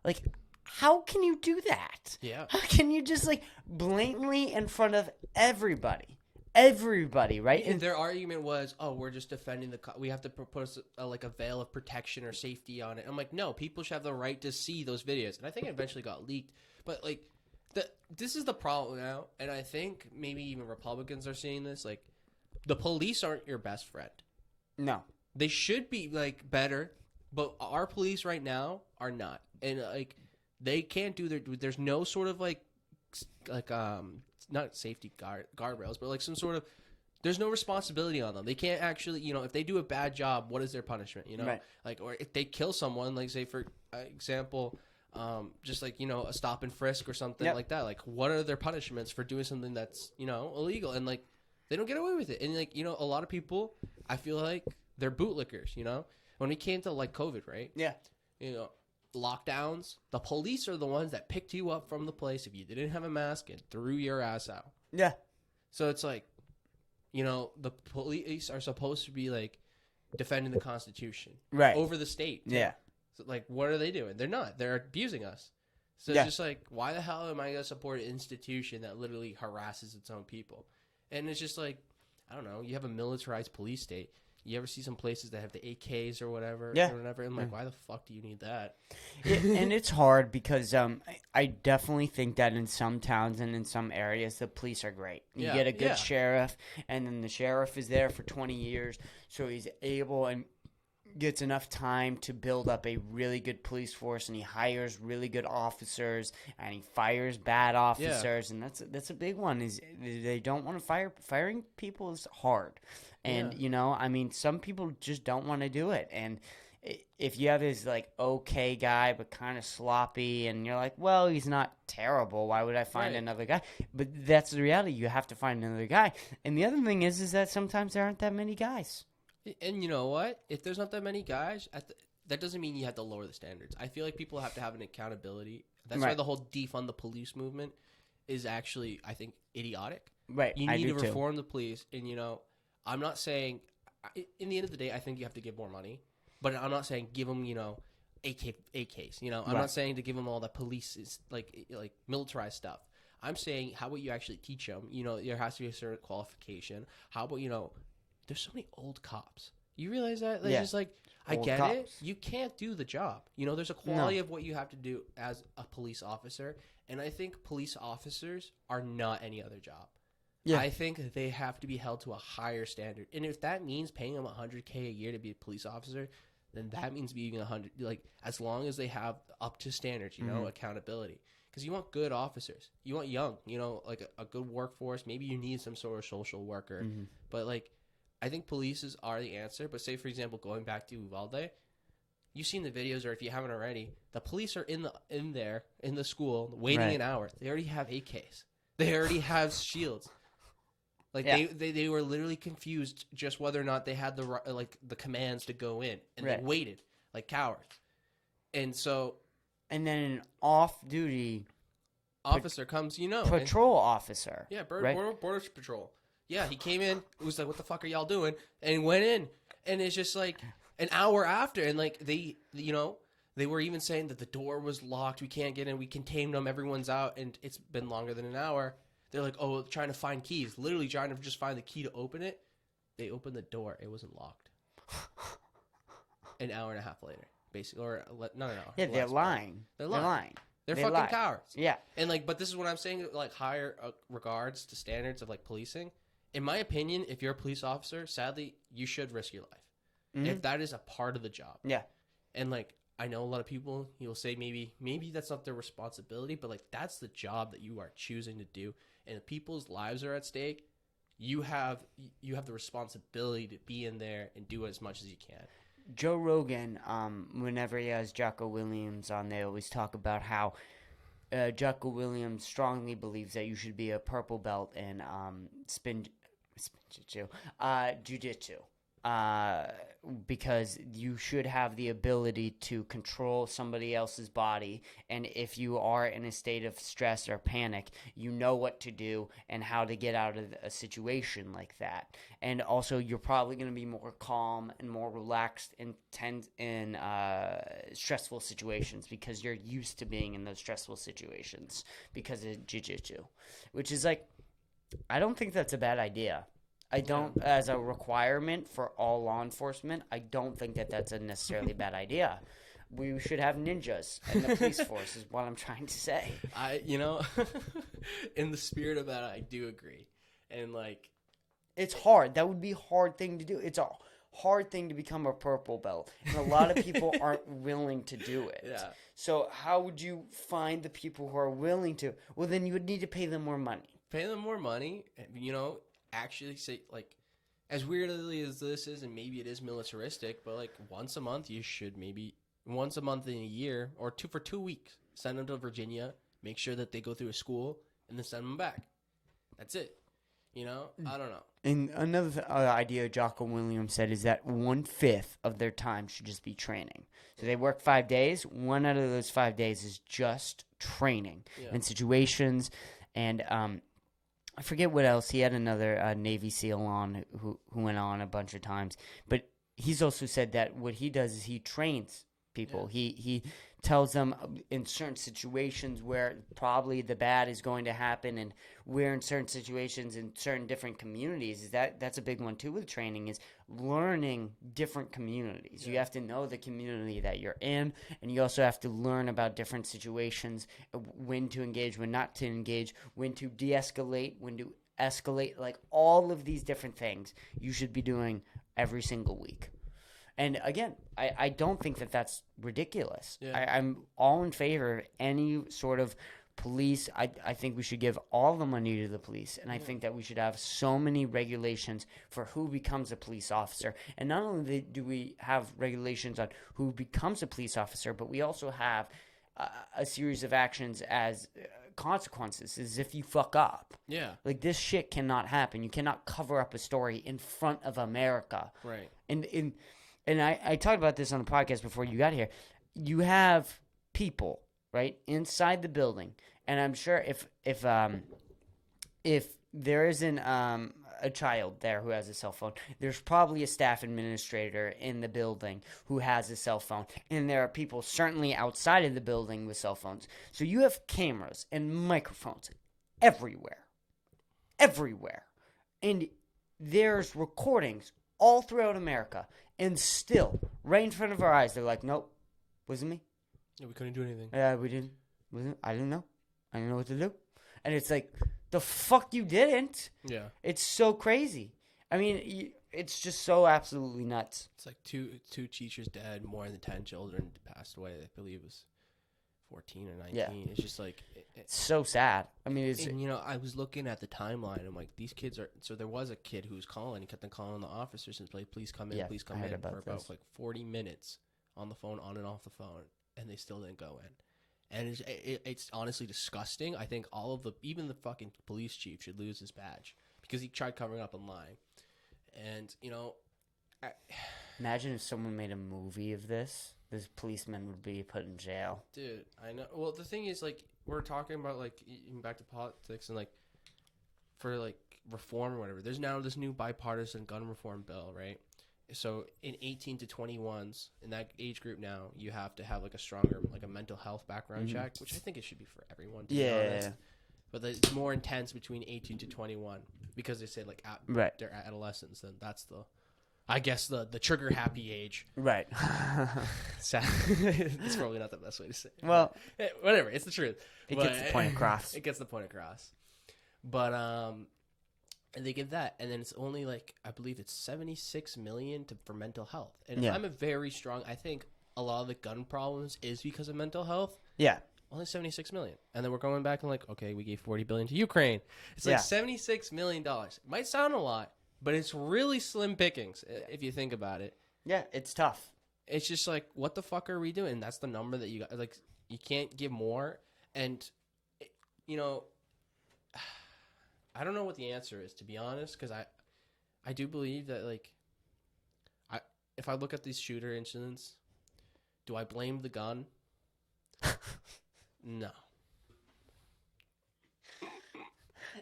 Like, how can you do that? Yeah. How can you just like blatantly in front of everybody? Everybody, right? And their argument was, "Oh, we're just defending we have to propose like a veil of protection or safety on it." I'm like, no, people should have the right to see those videos, and I think it eventually got leaked. But like, this is the problem now, and I think maybe even Republicans are seeing this. Like, the police aren't your best friend. No, they should be like better, but our police right now are not, and like they can't do there's no sort of like not safety guardrails, but like some sort of, there's no responsibility on them. They can't actually, if they do a bad job, what is their punishment? Right. Like, or if they kill someone, like say for example, just like, a stop and frisk or something like that. Like, what are their punishments for doing something that's, illegal? And like, they don't get away with it. And like, a lot of people, I feel like they're bootlickers, when it came to like COVID, right? Yeah. Lockdowns, the police are the ones that picked you up from the place if you didn't have a mask and threw your ass out. Yeah. So it's like, the police are supposed to be like defending the Constitution over the state. Yeah. So like, what are they doing? They're not. They're abusing us. So it's just like, why the hell am I going to support an institution that literally harasses its own people? And it's just like, I don't know. You have a militarized police state. You ever see some places that have the AKs or whatever? Yeah. Or whatever? I'm like, why the fuck do you need that? And it's hard because I definitely think that in some towns and in some areas, the police are great. You get a good sheriff, and then the sheriff is there for 20 years, so he's able and gets enough time to build up a really good police force, and he hires really good officers, and he fires bad officers, and that's a big one. Is they don't want to firing people is hard. And, some people just don't want to do it. And if you have this, like, okay guy but kind of sloppy, and you're like, well, he's not terrible. Why would I find another guy? But that's the reality. You have to find another guy. And the other thing is that sometimes there aren't that many guys. And you know what? If there's not that many guys, that doesn't mean you have to lower the standards. I feel like people have to have an accountability. That's why the whole defund the police movement is actually, I think, idiotic. Right. You need to reform the police. And, I'm not saying, in the end of the day, I think you have to give more money. But I'm not saying give them, AKs. You know, I'm not saying to give them all the police is like militarized stuff. I'm saying, how about you actually teach them? You know, there has to be a certain qualification. How about, you know, there's so many old cops. You realize that? They're just like, I get it. You can't do the job. You know, there's a quality of what you have to do as a police officer. And I think police officers are not any other job. Yeah. I think they have to be held to a higher standard. And if that means paying them $100K a year to be a police officer, then that means being 100, like, as long as they have up to standards, you know, accountability. Because you want good officers. You want young, you know, like a good workforce. Maybe you need some sort of social worker. But, like, I think polices are the answer. But say, for example, going back to Uvalde, you've seen the videos, or if you haven't already, the police are in the school waiting an hour. They already have AKs. They already have shields. Like they were literally confused just whether or not they had the commands to go in, and they waited like cowards. And so, and then an off-duty officer comes, you know, patrol officer. Yeah, border patrol. Yeah, he came in. It was like, "What the fuck are y'all doing?" And he went in, and it's just like an hour after, and like they were even saying that the door was locked. We can't get in. We contained them. Everyone's out, and it's been longer than an hour. They're like, oh, trying to find keys. Literally trying to just find the key to open it. They opened the door. It wasn't locked. An hour and a half later, basically. Or not an hour. Yeah, they're lying. They're lying. They're fucking lie. cowards. Yeah. And, like, but this is what I'm saying, like, higher regards to standards of, like, policing. In my opinion, if you're a police officer, sadly, you should risk your life. If that is a part of the job. Yeah. And, like, I know a lot of people, you'll say maybe that's not their responsibility, but, like, that's the job that you are choosing to do. And if people's lives are at stake, you have the responsibility to be in there and do as much as you can. Joe Rogan, whenever he has Jocko Williams on, they always talk about how Jocko Williams strongly believes that you should be a purple belt in jiu-jitsu. Because you should have the ability to control somebody else's body, and if you are in a state of stress or panic, you know what to do and how to get out of a situation like that. And also, you're probably going to be more calm and more relaxed in stressful situations because you're used to being in those stressful situations because of jiu-jitsu, which is like, I don't think that's a bad idea. I don't, as a requirement for all law enforcement, I don't think that that's a necessarily bad idea. We should have ninjas in the police force is what I'm trying to say. In the spirit of that, I do agree. And, like, it's hard. That would be a hard thing to do. It's a hard thing to become a purple belt. And a lot of people aren't willing to do it. Yeah. So how would you find the people who are willing to? Well, then you would need to pay them more money. Pay them more money, you know. Actually say, like, as weirdly as this is, and maybe it is militaristic, but like once a month in a year, or for 2 weeks, send them to Virginia, make sure that they go through a school, and then send them back. That's it. You know, I don't know. And another idea Jocko Williams said is that 1/5 of their time should just be training. So they work 5 days. 1 out of those 5 days is just training in situations, and I forget what else. He had another Navy SEAL on who went on a bunch of times. But he's also said that what he does is he trains people. Yeah. He tells them in certain situations where probably the bad is going to happen, and we're in certain situations in certain different communities. That's a big one too with training, is learning different communities. Yeah. You have to know the community that you're in, and you also have to learn about different situations, when to engage, when not to engage, when to de-escalate, when to escalate, like all of these different things you should be doing every single week. And again, I don't think that that's ridiculous. Yeah. I'm all in favor of any sort of police. I think we should give all the money to the police. And I think that we should have so many regulations for who becomes a police officer. And not only do we have regulations on who becomes a police officer, but we also have a series of actions as consequences, as if you fuck up. Yeah. Like, this shit cannot happen. You cannot cover up a story in front of America. Right. And I talked about this on the podcast before you got here. You have people, right, inside the building, and I'm sure if there isn't a child there who has a cell phone. There's probably a staff administrator in the building who has a cell phone. And there are people certainly outside of the building with cell phones. So you have cameras and microphones everywhere. Everywhere. And there's recordings all throughout America. And still, right in front of our eyes, they're like, nope, wasn't me. Yeah, we couldn't do anything. We didn't. I didn't know. I didn't know what to do. And it's like, the fuck you didn't. Yeah. It's so crazy. I mean, it's just so absolutely nuts. It's like two teachers dead, more than 10 children passed away. I believe it was 14 or 19. Yeah. It's just like... It's so sad. I mean, it's... And, I was looking at the timeline. I'm like, these kids are... So there was a kid who was calling. He kept on calling the officers and like, please come in, please come in. For about like 40 minutes on the phone, on and off the phone. And they still didn't go in. And it's honestly disgusting. I think even the fucking police chief should lose his badge because he tried covering up and lying. And, imagine if someone made a movie of this. This policeman would be put in jail. Dude, I know. Well, the thing is, like, we're talking about, like, even back to politics and, like, for, like, reform or whatever. There's now this new bipartisan gun reform bill, right? So in 18 to 21s, in that age group now, you have to have like a stronger, like a mental health background check, which I think it should be for everyone, to be honest. But it's more intense between 18 to 21 because they say like they're adolescents, then that's the trigger happy age. Right. It's probably not the best way to say it. Well, whatever. It's the truth. It gets the point across. It gets the point across. But and they give that, and then it's only like I believe it's $76 million for mental health. And I'm a very strong. I think a lot of the gun problems is because of mental health. Yeah, only $76 million, and then we're going back and like, okay, we gave $40 billion to Ukraine. It's like $76 million. It might sound a lot, but it's really slim pickings if you think about it. Yeah, it's tough. It's just like, what the fuck are we doing? That's the number that you got. Like, you can't give more, and I don't know what the answer is, to be honest, because I do believe that, like, if I look at these shooter incidents, do I blame the gun? No.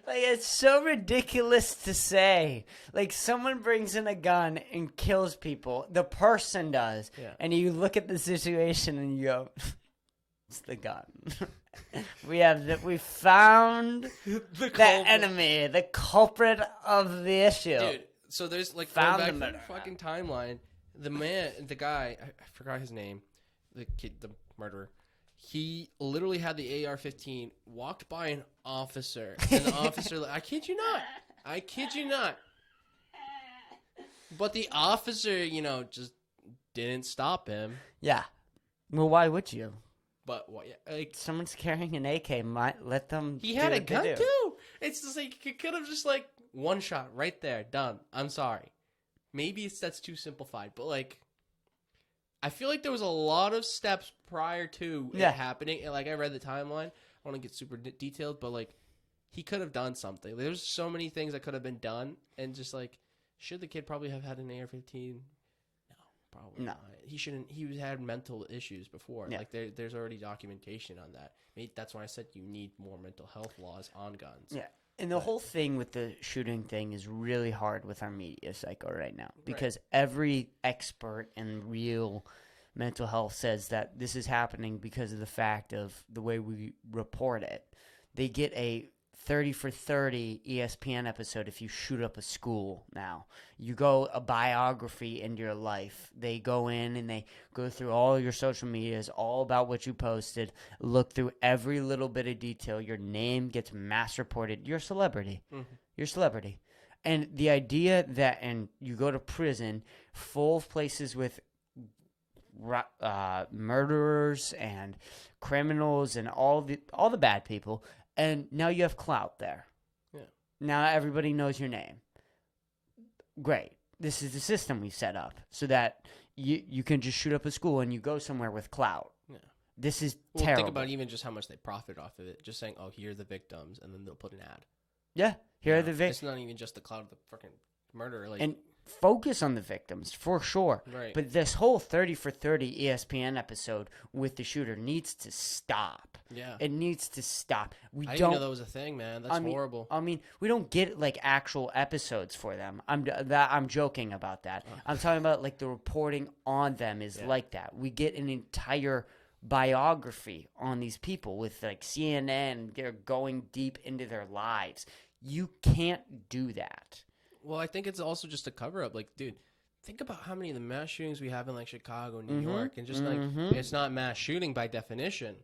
Like, it's so ridiculous to say. Like, someone brings in a gun and kills people. The person does. Yeah. And you look at the situation and you go, it's the gun. We found the enemy, the culprit of the issue. Dude, so there's like Found going the back to the fucking timeline. The guy, I forgot his name, the murderer. He literally had the AR-15, walked by an officer, and the officer, I kid you not. But the officer, just didn't stop him. Yeah. Well, why would you? But what? Like, someone's carrying an AK. Might let them. He had a gun too. It's just like he could have just like one shot right there, done. I'm sorry. Maybe that's too simplified, but like, I feel like there was a lot of steps prior to it happening. And like, I read the timeline. I want to get super detailed, but like, he could have done something. There's so many things that could have been done, and just like, should the kid probably have had an AR-15? Probably not. He shouldn't. He had mental issues before. Yeah. Like there's already documentation on that. Maybe that's why I said you need more mental health laws on guns. Yeah, and the whole thing with the shooting thing is really hard with our media cycle right now because every expert in real mental health says that this is happening because of the fact of the way we report it. They get a 30 for 30 ESPN episode if you shoot up a school now. You go a biography into your life. They go in and they go through all your social medias, all about what you posted, look through every little bit of detail. Your name gets mass reported. You're a celebrity. Mm-hmm. You're a celebrity. And the idea that, and you go to prison full of places with murderers and criminals and all the bad people, and now you have clout there. Yeah. Now everybody knows your name. Great. This is the system we set up so that you can just shoot up a school and you go somewhere with clout. Yeah. This is terrible. Think about even just how much they profit off of it. Just saying, oh, here are the victims, and then they'll put an ad. Yeah. Here are the victims. It's not even just the clout of the freaking murderer. Like, and focus on the victims for sure. Right. But this whole 30 for 30 ESPN episode with the shooter needs to stop. Yeah. It needs to stop. We I didn't don't know that was a thing, man. That's horrible. I mean, we don't get like actual episodes for them. I'm joking about that. I'm talking about like the reporting on them is like that. We get an entire biography on these people with like CNN. They're going deep into their lives. You can't do that. Well, I think it's also just a cover up. Like, dude, think about how many of the mass shootings we have in like Chicago, New York, and just like it's not mass shooting by definition,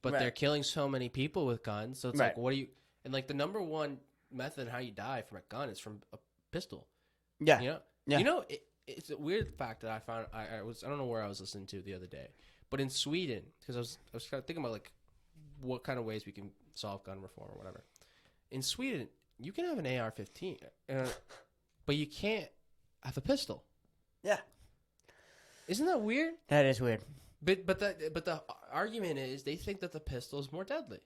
but they're killing so many people with guns. So it's like, what do you? And like the number one method how you die from a gun is from a pistol. Yeah, you know, you know, it's a weird fact that I found. I don't know where I was listening to the other day, but in Sweden, because I was kind of thinking about like what kind of ways we can solve gun reform or whatever. In Sweden, you can have an AR-15, but you can't have a pistol. Yeah, isn't that weird? That is weird. But the argument is they think that the pistol is more deadly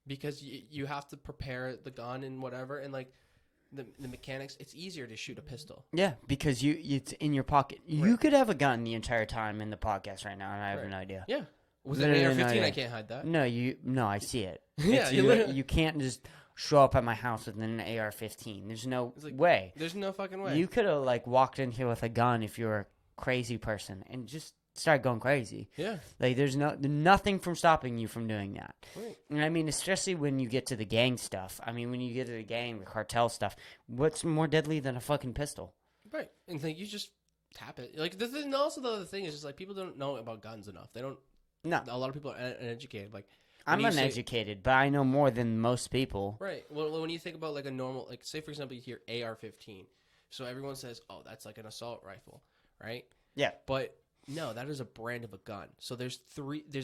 because you have to prepare the gun and whatever, and like the mechanics. It's easier to shoot a pistol. Yeah, because it's in your pocket. You could have a gun the entire time in the podcast right now, and I have no idea. Yeah, with an AR-15, I can't hide that. No, I see it. Yeah, you can't just show up at my house with an AR-15. There's no way. There's no fucking way. You could have like walked in here with a gun if you're a crazy person and just start going crazy. Yeah. Like there's nothing from stopping you from doing that. Right. And I mean, especially when you get to the gang stuff. I mean, when you get to the gang, the cartel stuff, what's more deadly than a fucking pistol? Right. And like you just tap it. Like the thing, also the other thing is just like people don't know about guns enough. They don't. No. A lot of people are uneducated. Like I'm uneducated, but I know more than most people. Right. Well, when you think about like a normal, like say for example, you hear AR-15, so everyone says, "Oh, that's like an assault rifle," right? Yeah. But no, that is a brand of a gun. So there's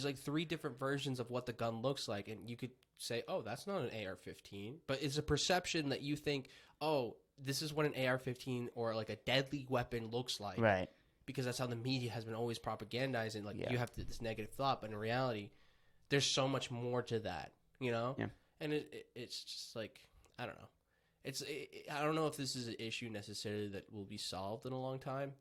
like three different versions of what the gun looks like, and you could say, "Oh, that's not an AR-15," but it's a perception that you think, "Oh, this is what an AR-15 or like a deadly weapon looks like," right? Because that's how the media has been always propagandizing. Like you have this negative thought, but in reality, there's so much more to that, you know? Yeah. And it's just like, I don't know. I don't know if this is an issue necessarily that will be solved in a long time.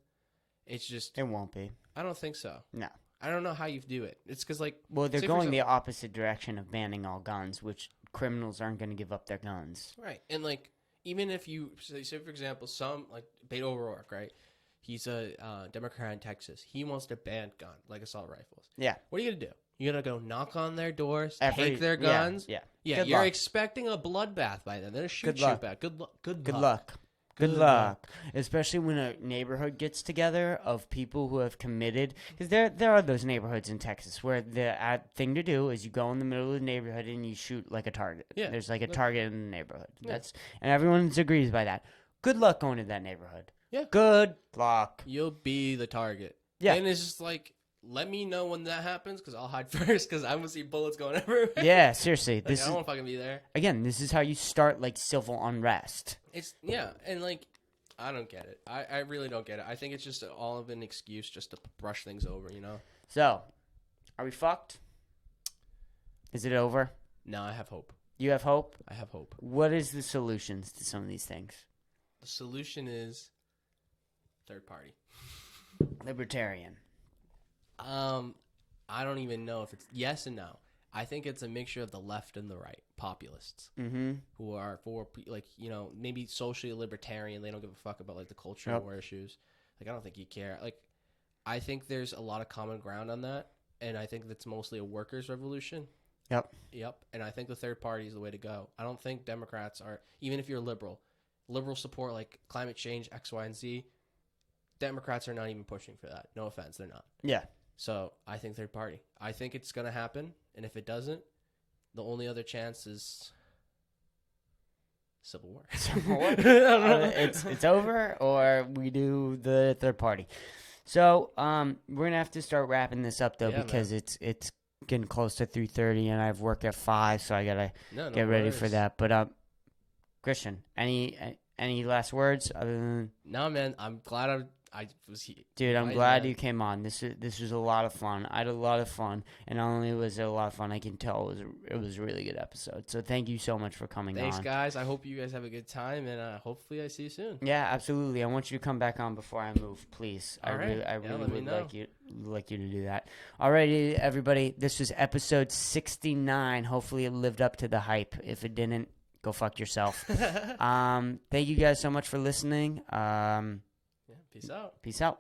It's just... It won't be. I don't think so. No. I don't know how you do it. It's because like... Well, they're going the opposite direction of banning all guns, which criminals aren't going to give up their guns. Right. And like, even if you... Say for example, some... Like, Beto O'Rourke, right? He's a Democrat in Texas. He wants to ban gun, like assault rifles. Yeah. What are you going to do? You're going to go knock on their doors, take their guns? Yeah. Yeah, you're expecting a bloodbath by then. They're shoot you back. Good luck. Good luck. Especially when a neighborhood gets together of people who have committed. Because there are those neighborhoods in Texas where the thing to do is you go in the middle of the neighborhood and you shoot like a target. Yeah. There's like a target in the neighborhood. Yeah. And everyone agrees by that. Good luck going to that neighborhood. Yeah. Good luck. You'll be the target. Yeah. And it's just like, let me know when that happens because I'll hide first because I'm going to see bullets going everywhere. Yeah, seriously. Like, I don't want to fucking be there. Again, this is how you start like civil unrest. And like, I don't get it. I really don't get it. I think it's just all of an excuse just to brush things over, you know? So, are we fucked? Is it over? No, I have hope. You have hope? I have hope. What is the solutions to some of these things? The solution is third party. Libertarian. I don't even know if it's yes and no. I think it's a mixture of the left and the right, populists, who are for, like, you know, maybe socially libertarian. They don't give a fuck about, like, the cultural war issues. Like, I don't think you care. Like, I think there's a lot of common ground on that, and I think that's mostly a workers' revolution. Yep. And I think the third party is the way to go. I don't think Democrats are, even if you're liberal support, like, climate change, X, Y, and Z, Democrats are not even pushing for that. No offense, they're not. Yeah. So I think third party. I think it's going to happen. And if it doesn't, the only other chance is civil war. Civil war? It's over, or we do the third party. So we're going to have to start wrapping this up, though, because it's getting close to 3:30, and I have work at 5, so I got to get ready for that. But Christian, any last words other than... No, man. I'm glad Dude, I'm glad you came on. This was a lot of fun. I had a lot of fun, and not only was it a lot of fun, I can tell it was a really good episode. So thank you so much for coming on. Thanks, guys. I hope you guys have a good time, and hopefully I see you soon. Yeah, absolutely. I want you to come back on before I move, please. I really would like you to do that. Alrighty, everybody. This was episode 69. Hopefully it lived up to the hype. If it didn't, go fuck yourself. Thank you guys so much for listening. Peace out. Peace out.